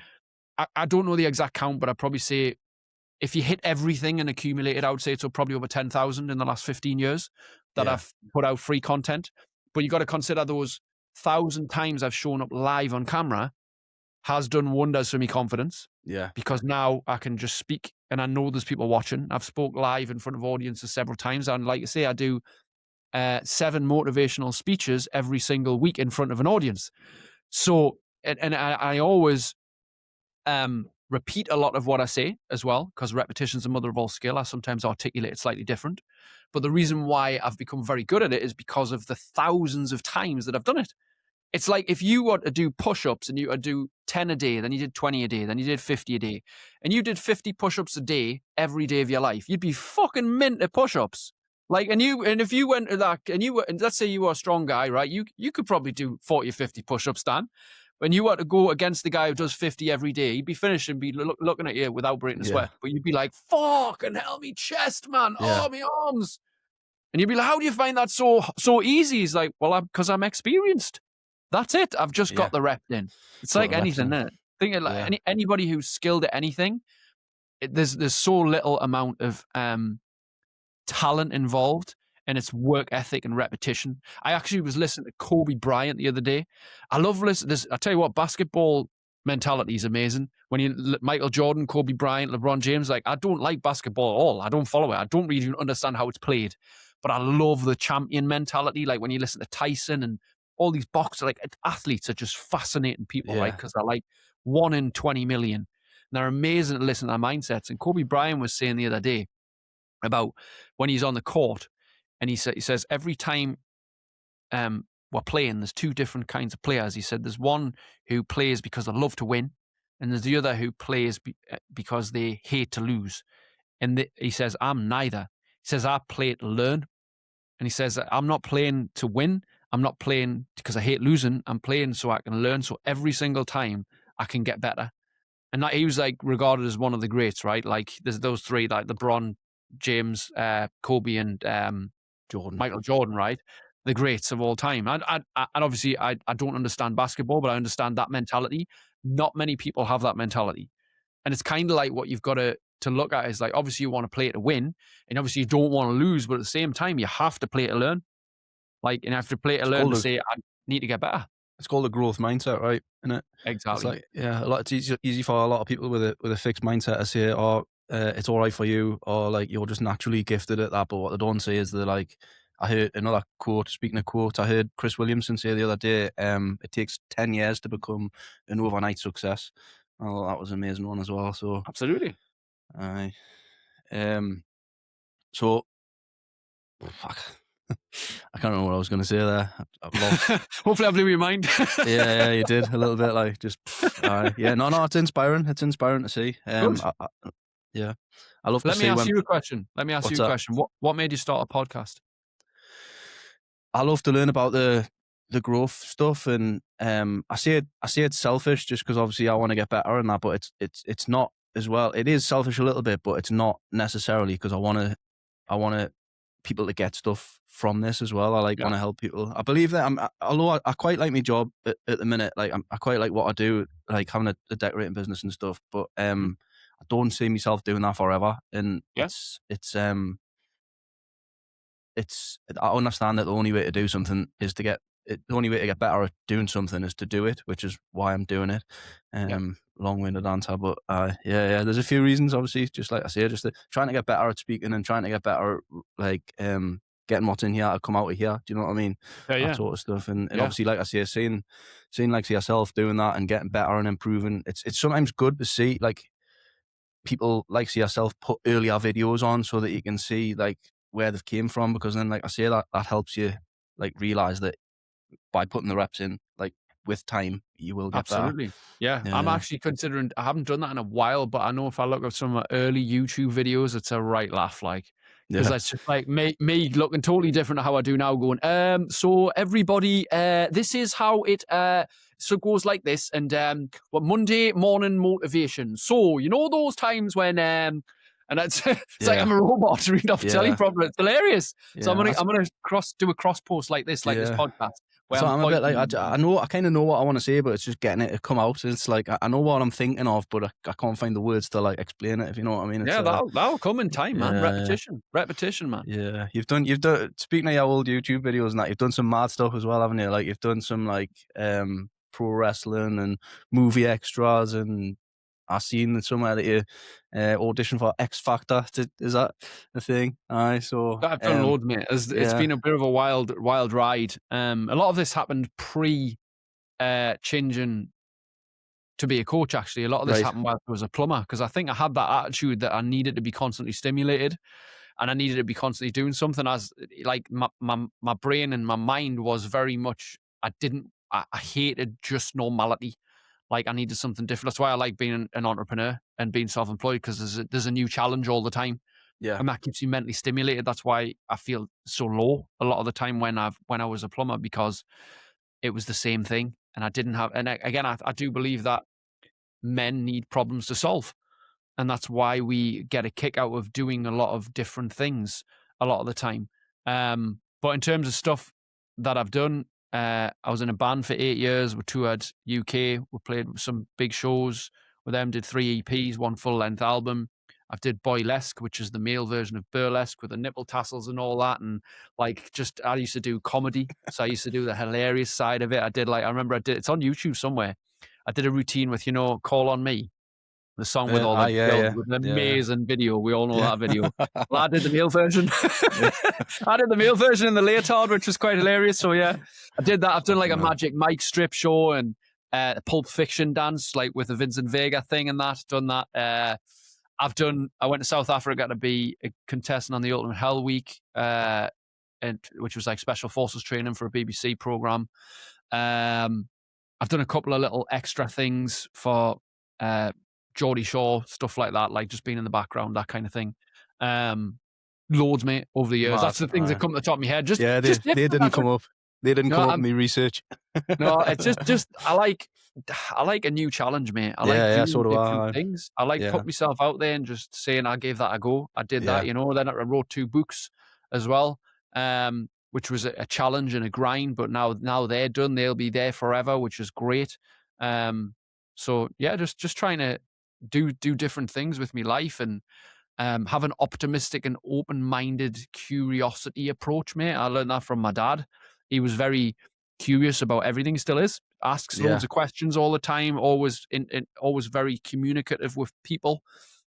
I don't know the exact count, but I'd probably say if you hit everything and accumulate it, I would say it's probably over 10,000 in the last 15 years that yeah, I've put out free content. But you got to consider those 1,000 times I've shown up live on camera has done wonders for me confidence, yeah, because now I can just speak and I know there's people watching. I've spoke live in front of audiences several times. And like I say, I do 7 motivational speeches every single week in front of an audience. So, and I always repeat a lot of what I say as well, because repetition's the mother of all skill. I sometimes articulate it slightly different. But the reason why I've become very good at it is because of the thousands of times that I've done it. It's like if you were to do push-ups and you would do 10 a day, then you did 20 a day, then you did 50 a day, and you did 50 push-ups a day every day of your life, you'd be fucking mint at push-ups. Like, and if you went to that, and let's say you were a strong guy, right? You could probably do 40 or 50 push-ups, Dan. When you were to go against the guy who does 50 every day, he'd be finished and be looking at you without breaking a yeah, sweat. But you'd be like, fucking hell, me chest, man. yeah, Oh, me arms. And you'd be like, how do you find that so easy? He's like, well, because I'm experienced. That's it. I've just yeah. got the rep in. It's Got like the reps anything, in. isn't it? Think of Yeah, like anybody who's skilled at anything, there's so little amount of talent involved, and it's work ethic and repetition. I actually was listening to Kobe Bryant the other day. I love listening. I tell you what, basketball mentality is amazing. When Michael Jordan, Kobe Bryant, LeBron James, like I don't like basketball at all. I don't follow it. I don't really understand how it's played, but I love the champion mentality. Like when you listen to Tyson and all these boxers, like athletes are just fascinating people, right? yeah, Because they're like 1 in 20 million. And they're amazing to listen to their mindsets. And Kobe Bryant was saying the other day about when he's on the court, and he says every time we're playing, there's 2 different kinds of players. He said there's one who plays because they love to win, and there's the other who plays because they hate to lose. And he says, I'm neither. He says, I play to learn. And he says, I'm not playing to win. I'm not playing because I hate losing. I'm playing so I can learn. So every single time I can get better. And that, he was like regarded as one of the greats, right? Like there's those 3, like LeBron, James, Kobe, and Jordan. Michael Jordan, right? The greats of all time. And obviously I don't understand basketball, but I understand that mentality. Not many people have that mentality. And it's kind of like what you've got to look at is like, obviously you want to play to win, and obviously you don't want to lose, but at the same time, you have to play to learn. Like, and you have to play to It's learn called to a say, I need to get better. it's called a growth mindset, right? Isn't it? It's Exactly. like, yeah, it's easy for a lot of people with a fixed mindset to say, oh, it's all right for you, or like you're just naturally gifted at that. But what they don't say is they're like, I heard another quote. Speaking of quotes, I heard Chris Williamson say the other day, it takes 10 years to become an overnight success. Oh, that was an amazing one as well. So, Absolutely. I, um, So, fuck. I can't remember what I was going to say there. I've lost. Hopefully I blew your mind. Yeah, you did a little bit, like just. Yeah, no, it's inspiring. It's inspiring to see. Good. Yeah, I love to Let me see ask when. you a question. What's that? What made you start a podcast? I love to learn about the growth stuff, and I say it's selfish just because obviously I want to get better and that, but it's not as well. It is selfish a little bit, but it's not necessarily because I want people to get stuff from this as well. I want to help people. I believe that although I quite like my job at the minute, like I quite like what I do, like having a decorating business and stuff, but I don't see myself doing that forever, and I understand that the only way to do something is to get it. The only way to get better at doing something is to do it, which is why I'm doing it. Long-winded answer, but yeah. There's a few reasons, obviously, just like I say, trying to get better at speaking and trying to get better, like getting what's in here to come out of here. Do you know what I mean? That sort of stuff, and obviously, like I say, seeing like yourself doing that and getting better and improving. It's sometimes good to see like people like yourself put earlier videos on so that you can see like where they've came from, because then like I say that helps you like realize that by putting the reps in, like with time you will get better. Absolutely. Yeah. I'm actually considering, I haven't done that in a while, but I know if I look at some of my early YouTube videos, it's a right laugh, like, because that's just like me looking totally different to how I do now, going, so everybody, this is how it so it goes like this, and what Monday morning motivation. So you know those times when and it's like I'm a robot reading off telly proper. It's hilarious. So I'm gonna do a cross post like this, like this podcast. So I'm a bit like I kind of know what I want to say, but it's just getting it to come out. It's like I know what I'm thinking of, but I can't find the words to like explain it. If you know what I mean? It's, that'll come in time, man. Repetition, man. Yeah, you've done. Speaking of your old YouTube videos and that, you've done some mad stuff as well, haven't you? Like you've done some like pro wrestling and movie extras, and I've seen somewhere that you auditioned for X Factor. Is that the thing? So I've done loads, mate. It's been a bit of a wild ride. A lot of this happened pre changing to be a coach. Actually, a lot of this happened while I was a plumber, because I think I had that attitude that I needed to be constantly stimulated, and I needed to be constantly doing something. As like my brain and my mind was very much. I hated just normality. Like I needed something different. That's why I like being an entrepreneur and being self-employed, because there's a new challenge all the time. Yeah. And that keeps you mentally stimulated. That's why I feel so low a lot of the time when I was a plumber, because it was the same thing. And I didn't have, and again, I do believe that men need problems to solve. And that's why we get a kick out of doing a lot of different things a lot of the time. But in terms of stuff that I've done, I was in a band for 8 years. We toured UK. We played some big shows with them, did 3 EPs, 1 full-length album. I did Boylesque, which is the male version of burlesque with the nipple tassels and all that. And like, just, I used to do comedy. So I used to do the hilarious side of it. I remember it's on YouTube somewhere. I did a routine with, Call on Me, the song with all the girls, with an amazing video. We all know that video. Well, I did the male version. I did the male version in the leotard, which was quite hilarious. So yeah, I did that. I've done like a Magic Mike strip show and a Pulp Fiction dance, like with the Vincent Vega thing and that. Done that. I went to South Africa to be a contestant on the Ultimate Hell Week, which was like special forces training for a BBC program. I've done a couple of little extra things for Geordie Shore, stuff like that, like just being in the background, that kind of thing. Loads, mate, over the years. That's the things that come to the top of my head. They didn't come up. They didn't come up in my research. No, it's just I like a new challenge, mate. I like doing different things. I like putting myself out there and just saying I gave that a go. I did that, Then I wrote 2 books as well, which was a challenge and a grind. But now they're done. They'll be there forever, which is great. So yeah, just trying to do different things with my life and have an optimistic and open-minded curiosity approach, mate. I learned that from my dad. He was very curious about everything, still is. Asks loads of questions all the time, always always very communicative with people.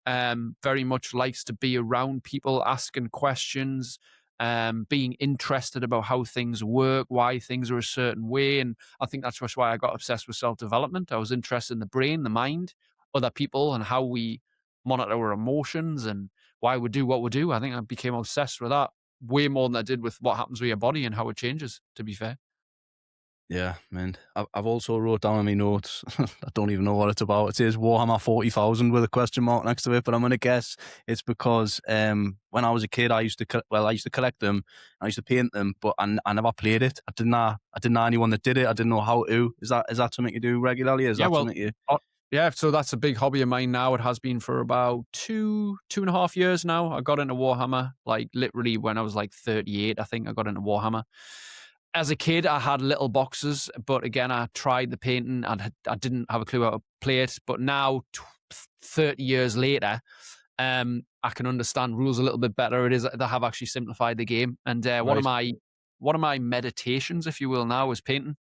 Very much likes to be around people, asking questions, being interested about how things work, why things are a certain way. And I think that's why I got obsessed with self-development. I was interested in the brain, the mind, other people, and how we monitor our emotions and why we do what we do. I think I became obsessed with that way more than I did with what happens with your body and how it changes, to be fair. Yeah, man. I've also wrote down in my notes. I don't even know what it's about. It says Warhammer 40,000 with a question mark next to it, but I'm gonna guess it's because when I was a kid, I used to I used to collect them. I used to paint them, but I never played it. I didn't know anyone that did it. I didn't know how to. Is that something you do regularly? Is Yeah, that well, something you? yeah, so that's a big hobby of mine now. It has been for about 2.5 years now. I got into Warhammer, like literally when I was like 38, I think I got into Warhammer. As a kid, I had little boxes, but again, I tried the painting and I didn't have a clue how to play it. But now, 30 years later, I can understand rules a little bit better. It is they have actually simplified the game, and Right. one of my meditations, if you will, now is painting.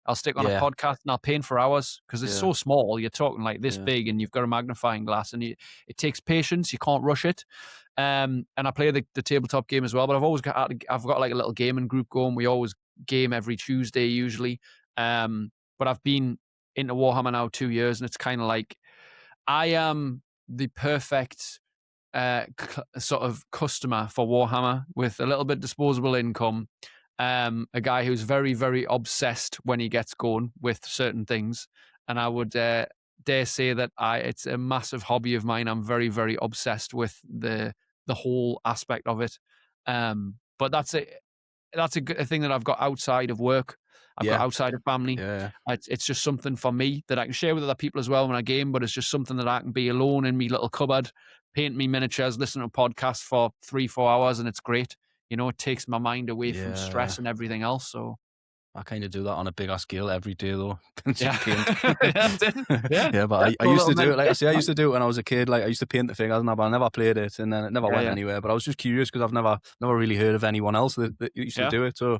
I'll stick on a Yeah. podcast and I'll paint for hours because it's Yeah. so small. You're talking like this Yeah. big, and you've got a magnifying glass, and it takes patience. You can't rush it. And I play the tabletop game as well. But I've got like a little gaming group going. We always game every Tuesday usually. But I've been into Warhammer now 2 years, and it's kind of like I am the perfect sort of customer for Warhammer with a little bit disposable income. A guy who's very, very obsessed when he gets going with certain things. And I would dare say that it's a massive hobby of mine. I'm very, very obsessed with the whole aspect of it. But that's a thing that I've got outside of work. I've got Yeah. outside of family. Yeah. It's just something for me that I can share with other people as well when I game, but it's just something that I can be alone in me little cupboard, paint me miniatures, listen to a podcast for 3-4 hours, and it's great. You know, it takes my mind away from Yeah. stress and everything else. So I kind of do that on a bigger scale every day, though. Just yeah, paint. that's it. Yeah, Yeah, but yeah, I cool used little to do it. Like I say, I meditation. used to do it when I was a kid. Like I used to paint the figures, but I never played it, and then it never Yeah, went yeah, anywhere. But I was just curious because I've never really heard of anyone else that used to yeah, do it. So,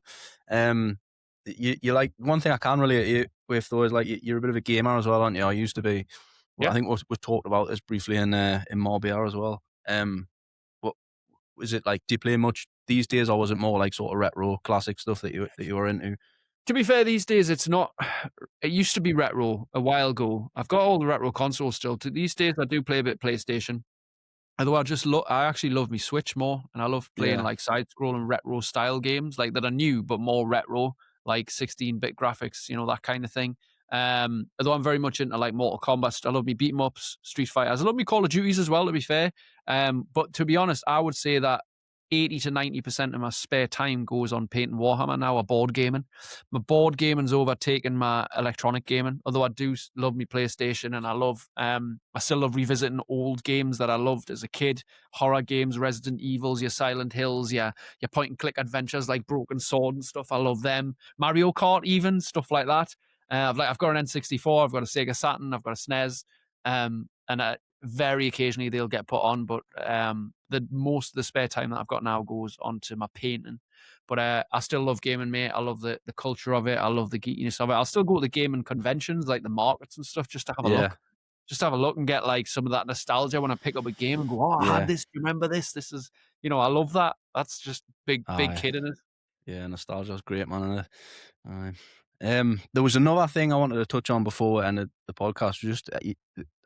um, you like one thing I can relate to you with though is like you're a bit of a gamer as well, aren't you? I used to be. Well, I yeah. think we talked about this briefly in Marbella as well. What is it like? Do you play much these days, or was it more like sort of retro classic stuff that you were into? To be fair, these days it's not. It used to be retro a while ago. I've got all the retro consoles still. These days, I do play a bit PlayStation. Although I actually love me Switch more, and I love playing Yeah, like side-scrolling retro style games like that are new but more retro, like 16-bit graphics, that kind of thing. Although I'm very much into like Mortal Kombat, I love me beat 'em ups, Street Fighters, I love me Call of Duties as well. To be fair, but to be honest, I would say that 80 to 90% of my spare time goes on painting Warhammer now or board gaming. My board gaming's overtaken my electronic gaming, although I do love me PlayStation, and I still love revisiting old games that I loved as a kid. Horror games, Resident Evils, your Silent Hills, your point and click adventures like Broken Sword and stuff. I love them. Mario Kart, even stuff like that. I've got an N64, I've got a Sega Saturn, I've got a SNES, and very occasionally they'll get put on, but the most of the spare time that I've got now goes onto my painting. But I still love gaming, mate. I love the culture of it. I love the geekiness of it. I'll still go to the gaming conventions, like the markets and stuff, just to have a yeah, look. Just have a look and get like some of that nostalgia when I pick up a game and go, "Oh, I had yeah. this. You remember this? This is, I love that. That's just big Aye. kid in it." Yeah, nostalgia's great, man. Innit? Aye. There was another thing I wanted to touch on before we ended the podcast. Just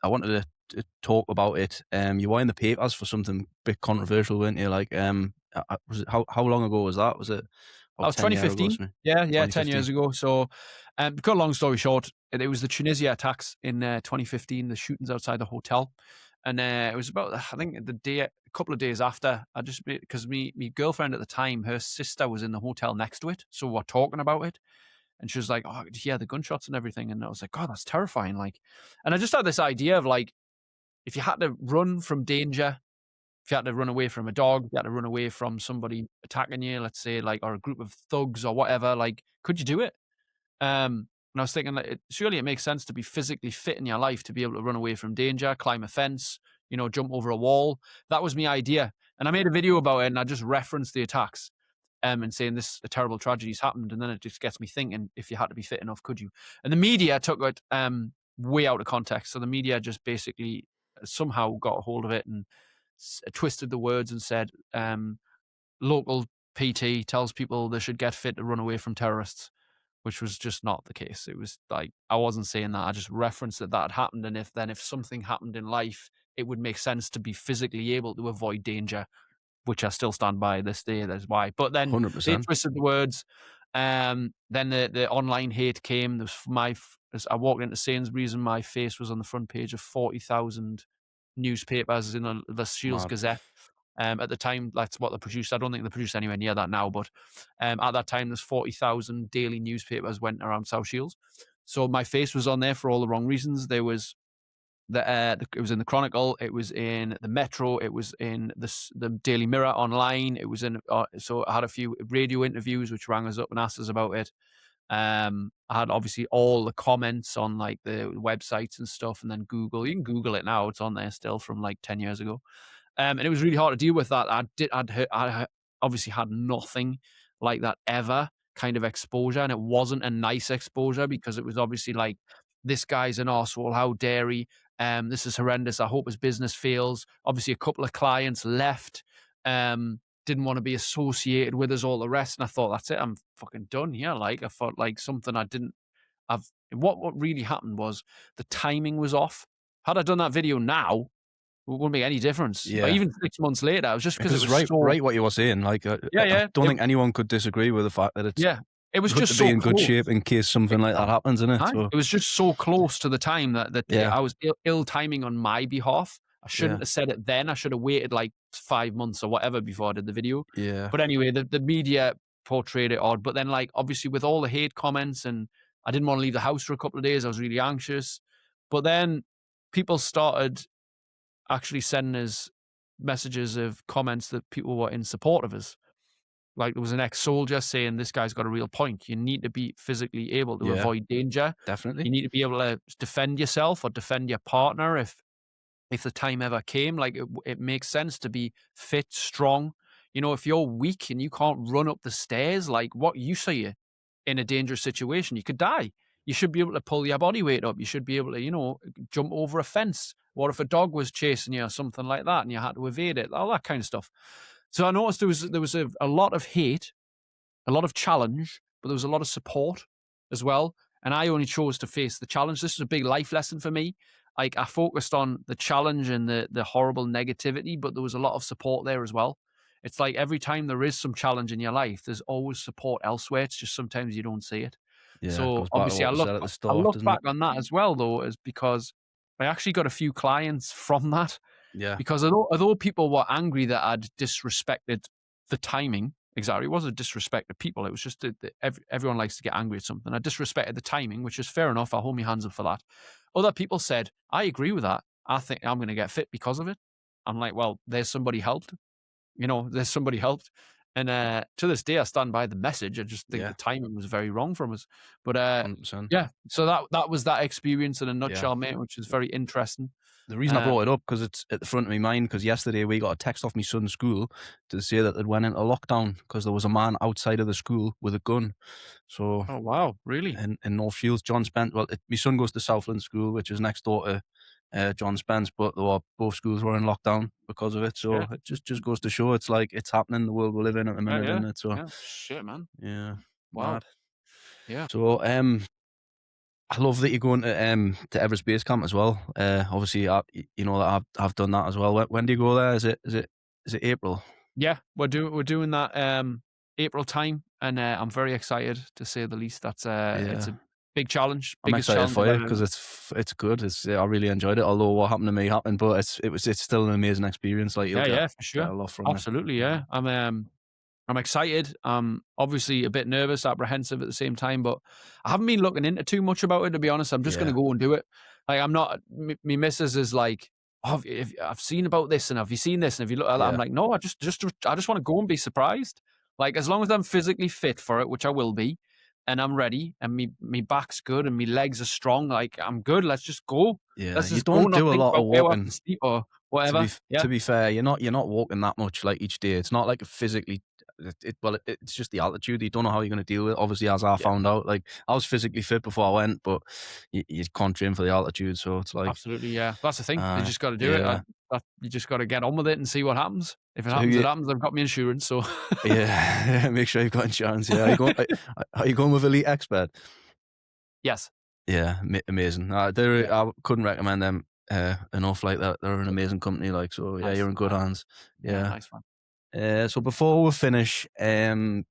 I wanted to talk about it. You were in the papers for something bit controversial, weren't you? Like, was it how long ago was that? Was it That about was 10 years ago? 2015. Yeah, 10 2015. years ago. So, to cut a long story short, it was the Tunisia attacks in 2015, the shootings outside the hotel. And it was about, I think, a couple of days after, because me girlfriend at the time, her sister was in the hotel next to it. So we're talking about it. And she was like, "Oh, yeah, the gunshots and everything." And I was like, "God, that's terrifying." Like, and I just had this idea of like, if you had to run from danger, if you had to run away from a dog, you had to run away from somebody attacking you, let's say, like, or a group of thugs or whatever, like, could you do it? And I was thinking, like, surely it makes sense to be physically fit in your life to be able to run away from danger, climb a fence, jump over a wall. That was my idea. And I made a video about it and I just referenced the attacks and saying this a terrible tragedy's happened. And then it just gets me thinking, if you had to be fit enough, could you? And the media took it way out of context. So the media just basically somehow got a hold of it and twisted the words and said, local PT tells people they should get fit to run away from terrorists, which was just not the case. It was like, I wasn't saying that. I just referenced that had happened. And if something happened in life, it would make sense to be physically able to avoid danger, which I still stand by this day. That's why. But then they 100%. twisted the words. Then the online hate came. As I walked into Sainsbury's and my face was on the front page of 40,000 newspapers in the Shields Mad. Gazette. At the time, that's what they produced. I don't think they produce anywhere near that now, but at that time, there's 40,000 daily newspapers went around South Shields. So my face was on there for all the wrong reasons. There was it was in the Chronicle, it was in the Metro, it was in the Daily Mirror online. It was in so I had a few radio interviews which rang us up and asked us about it. I had obviously all the comments on like the websites and stuff, and then Google. You can Google it now; it's on there still from like 10 years ago. And it was really hard to deal with that. I obviously had nothing like that ever kind of exposure, and it wasn't a nice exposure because it was obviously like, this guy's an arsehole, how dare he? This is horrendous. I hope his business fails. Obviously, a couple of clients left, didn't want to be associated with us, all the rest. And I thought, that's it, I'm fucking done here. Like, I thought like something I didn't have. What really happened was the timing was off. Had I done that video now, it wouldn't make any difference. Yeah. But even 6 months later, it was just because it was right what you were saying. Like, I don't think anyone could disagree with the fact that it's it was good just to so be in good close. shape in case something like that happens, isn't it? So, It was just so close to the time that I was ill timing on my behalf. I shouldn't have said it then. I should have waited like 5 months or whatever before I did the video. Yeah. But anyway, the media portrayed it odd. But then, like, obviously with all the hate comments, and I didn't want to leave the house for a couple of days. I was really anxious. But then people started actually sending us messages of comments that people were in support of us. Like, there was an ex-soldier saying, this guy's got a real point. You need to be physically able to avoid danger. Definitely. You need to be able to defend yourself or defend your partner if the time ever came. Like, it makes sense to be fit, strong. You know, if you're weak and you can't run up the stairs, like, what use are you in a dangerous situation? You could die. You should be able to pull your body weight up. You should be able to, you know, jump over a fence. What if a dog was chasing you or something like that and you had to evade it? All that kind of stuff. So I noticed there was a lot of hate, a lot of challenge, but there was a lot of support as well. And I only chose to face the challenge. This was a big life lesson for me. Like, I focused on the challenge and the horrible negativity, but there was a lot of support there as well. It's like every time there is some challenge in your life, there's always support elsewhere. It's just sometimes you don't see it. Yeah, so obviously I look back on that as well, though, is because I actually got a few clients from that. Yeah. Because although people were angry that I'd disrespected the timing, exactly, it wasn't disrespect of people. It was just that everyone likes to get angry at something. I disrespected the timing, which is fair enough. I'll hold my hands up for that. Other people said, I agree with that. I think I'm going to get fit because of it. I'm like, well, there's somebody helped. You know, there's somebody helped. And to this day, I stand by the message. I just think the timing was very wrong from us. But 100%. yeah, so that was that experience in a nutshell, mate, which is very interesting. The reason I brought it up, because it's at the front of my mind, because yesterday we got a text off my son's school to say that they'd went into lockdown because there was a man outside of the school with a gun. So, oh wow, really? In North Shields, John Spence. Well, my son goes to Southland School, which is next door to John Spence, but both schools were in lockdown because of it. So it just goes to show it's like it's happening in the world we live in at the minute, isn't it? So shit, man. Yeah, wow, mad. Yeah. So I love that you're going to Everest Base Camp as well. Obviously, you know that I've done that as well. When do you go there? Is it April? Yeah, we're doing that April time, and I'm very excited to say the least. It's a big challenge. I'm excited for you because it's good. I really enjoyed it. Although what happened to me happened, but it's still an amazing experience. Like for sure, get a lot from absolutely. it. Yeah, I'm excited. I'm obviously a bit nervous, apprehensive at the same time, but I haven't been looking into too much about it, to be honest. I'm just going to go and do it. Like, I'm not, me missus is like, oh, I've seen about this, and have you seen this? And if you look at that, I'm like, no, I just want to go and be surprised. Like, as long as I'm physically fit for it, which I will be, and I'm ready, and me back's good, and me legs are strong, like, I'm good. Let's just go. Yeah, let's just you don't do a lot of walking. Or whatever. To be fair, you're not walking that much like each day. It's not like physically. It's just the altitude. You don't know how you're going to deal with it. Obviously, as I found out, like, I was physically fit before I went, but you can't train for the altitude. So it's like, absolutely, yeah. That's the thing. You just got to do it. You just got to get on with it and see what happens. If it happens, it happens. I've got my insurance, so yeah. Make sure you've got insurance. Yeah, are you going with Elite Expert? Yes. Yeah, amazing. I couldn't recommend them enough. Like that, they're an amazing company. Like, so yeah, Nice. you're in good Nice. hands. Yeah, Yeah. nice one. So before we finish, can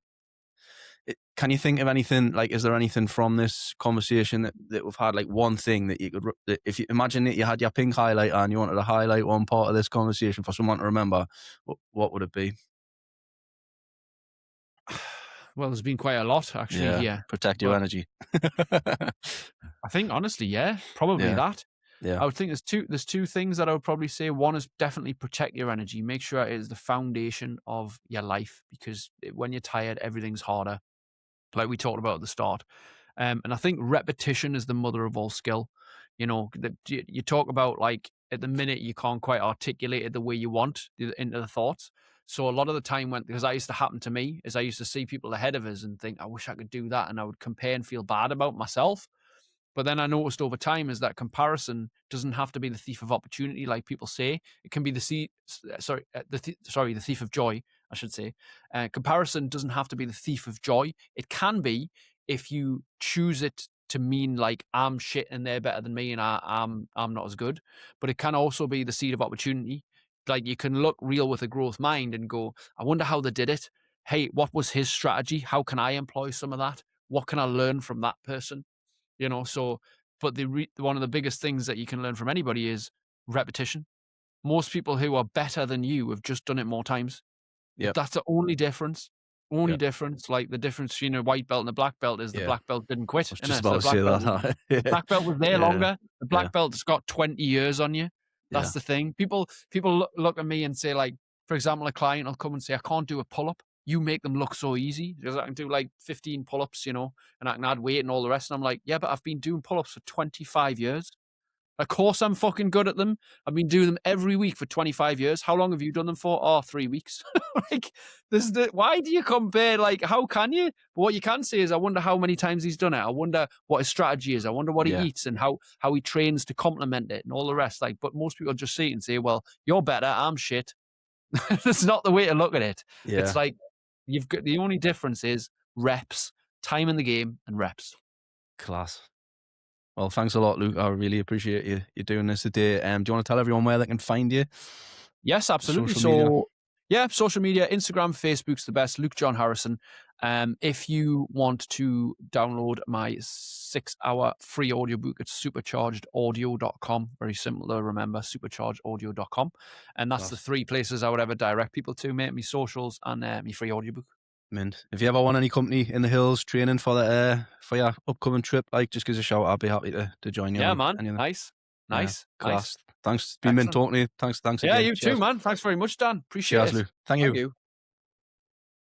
you think of anything, like, is there anything from this conversation that we've had, like one thing that you could, that if you imagine that you had your pink highlighter and you wanted to highlight one part of this conversation for someone to remember, what would it be? Well, there's been quite a lot actually Yeah, here. protect your But energy. I think honestly, yeah, probably Yeah, that. yeah, I would think there's two things that I would probably say. One is definitely protect your energy. Make sure it is the foundation of your life, because when you're tired, everything's harder, like we talked about at the start. And I think repetition is the mother of all skill. You know, you talk about, like, at the minute you can't quite articulate it the way you want into the thoughts. So a lot of the time, because that used to happen to me, is I used to see people ahead of us and think, I wish I could do that, and I would compare and feel bad about myself. But then I noticed over time is that comparison doesn't have to be the thief of opportunity, like people say. It can be the thief of joy, I should say. Comparison doesn't have to be the thief of joy. It can be, if you choose it to mean like I'm shit and they're better than me and I'm not as good. But it can also be the seed of opportunity. Like, you can look real with a growth mind and go, I wonder how they did it. Hey, what was his strategy? How can I employ some of that? What can I learn from that person? So, but one of the biggest things that you can learn from anybody is repetition. Most people who are better than you have just done it more times. yep, That's the only difference. Only yep, difference. Like, the difference between a white belt and a black belt is the yeah. black belt didn't I quit, was just innit? So about to say that. the Yeah, black belt was there yeah, longer. The yeah, black belt's got 20 years on you. yeah, That's the thing. People look at me and say, like, for example, a client will come and say, I can't do a pull up. You make them look so easy, because I can do like 15 pull ups, and I can add weight and all the rest. And I'm like, yeah, but I've been doing pull ups for 25 years. Of course I'm fucking good at them. I've been doing them every week for 25 years. How long have you done them for? Oh, 3 weeks. Like, why do you compare? Like, how can you? But what you can say is, I wonder how many times he's done it. I wonder what his strategy is. I wonder what he yeah, eats and how he trains to complement it and all the rest. Like, but most people just see it and say, well, you're better, I'm shit. That's not the way to look at it. It's yeah. like, the only difference is reps, time in the game, and reps. Class. Well, thanks a lot, Luke. I really appreciate you doing this today. Do you want to tell everyone where they can find you? Yes, absolutely. Social media. So, yeah, social media, Instagram, Facebook's the best. Luke John Harrison. If you want to download my 6-hour free audiobook, it's superchargedaudio.com. Very simple to remember, superchargedaudio.com. And that's the Class. 3 places I would ever direct people to, mate. Me socials and me free audiobook. Mint. If you ever want any company in the hills training for your upcoming trip, like, just give us a shout. I'll be happy to join you Yeah, on man. anything. Nice. Yeah, Nice. class. Nice. Thanks. It's been mint Excellent. talking to you. Thanks Yeah, again. you too, Cheers. man. Thanks very much, Dan. Appreciate Cheers, it. Luke. Thank Thank you. you.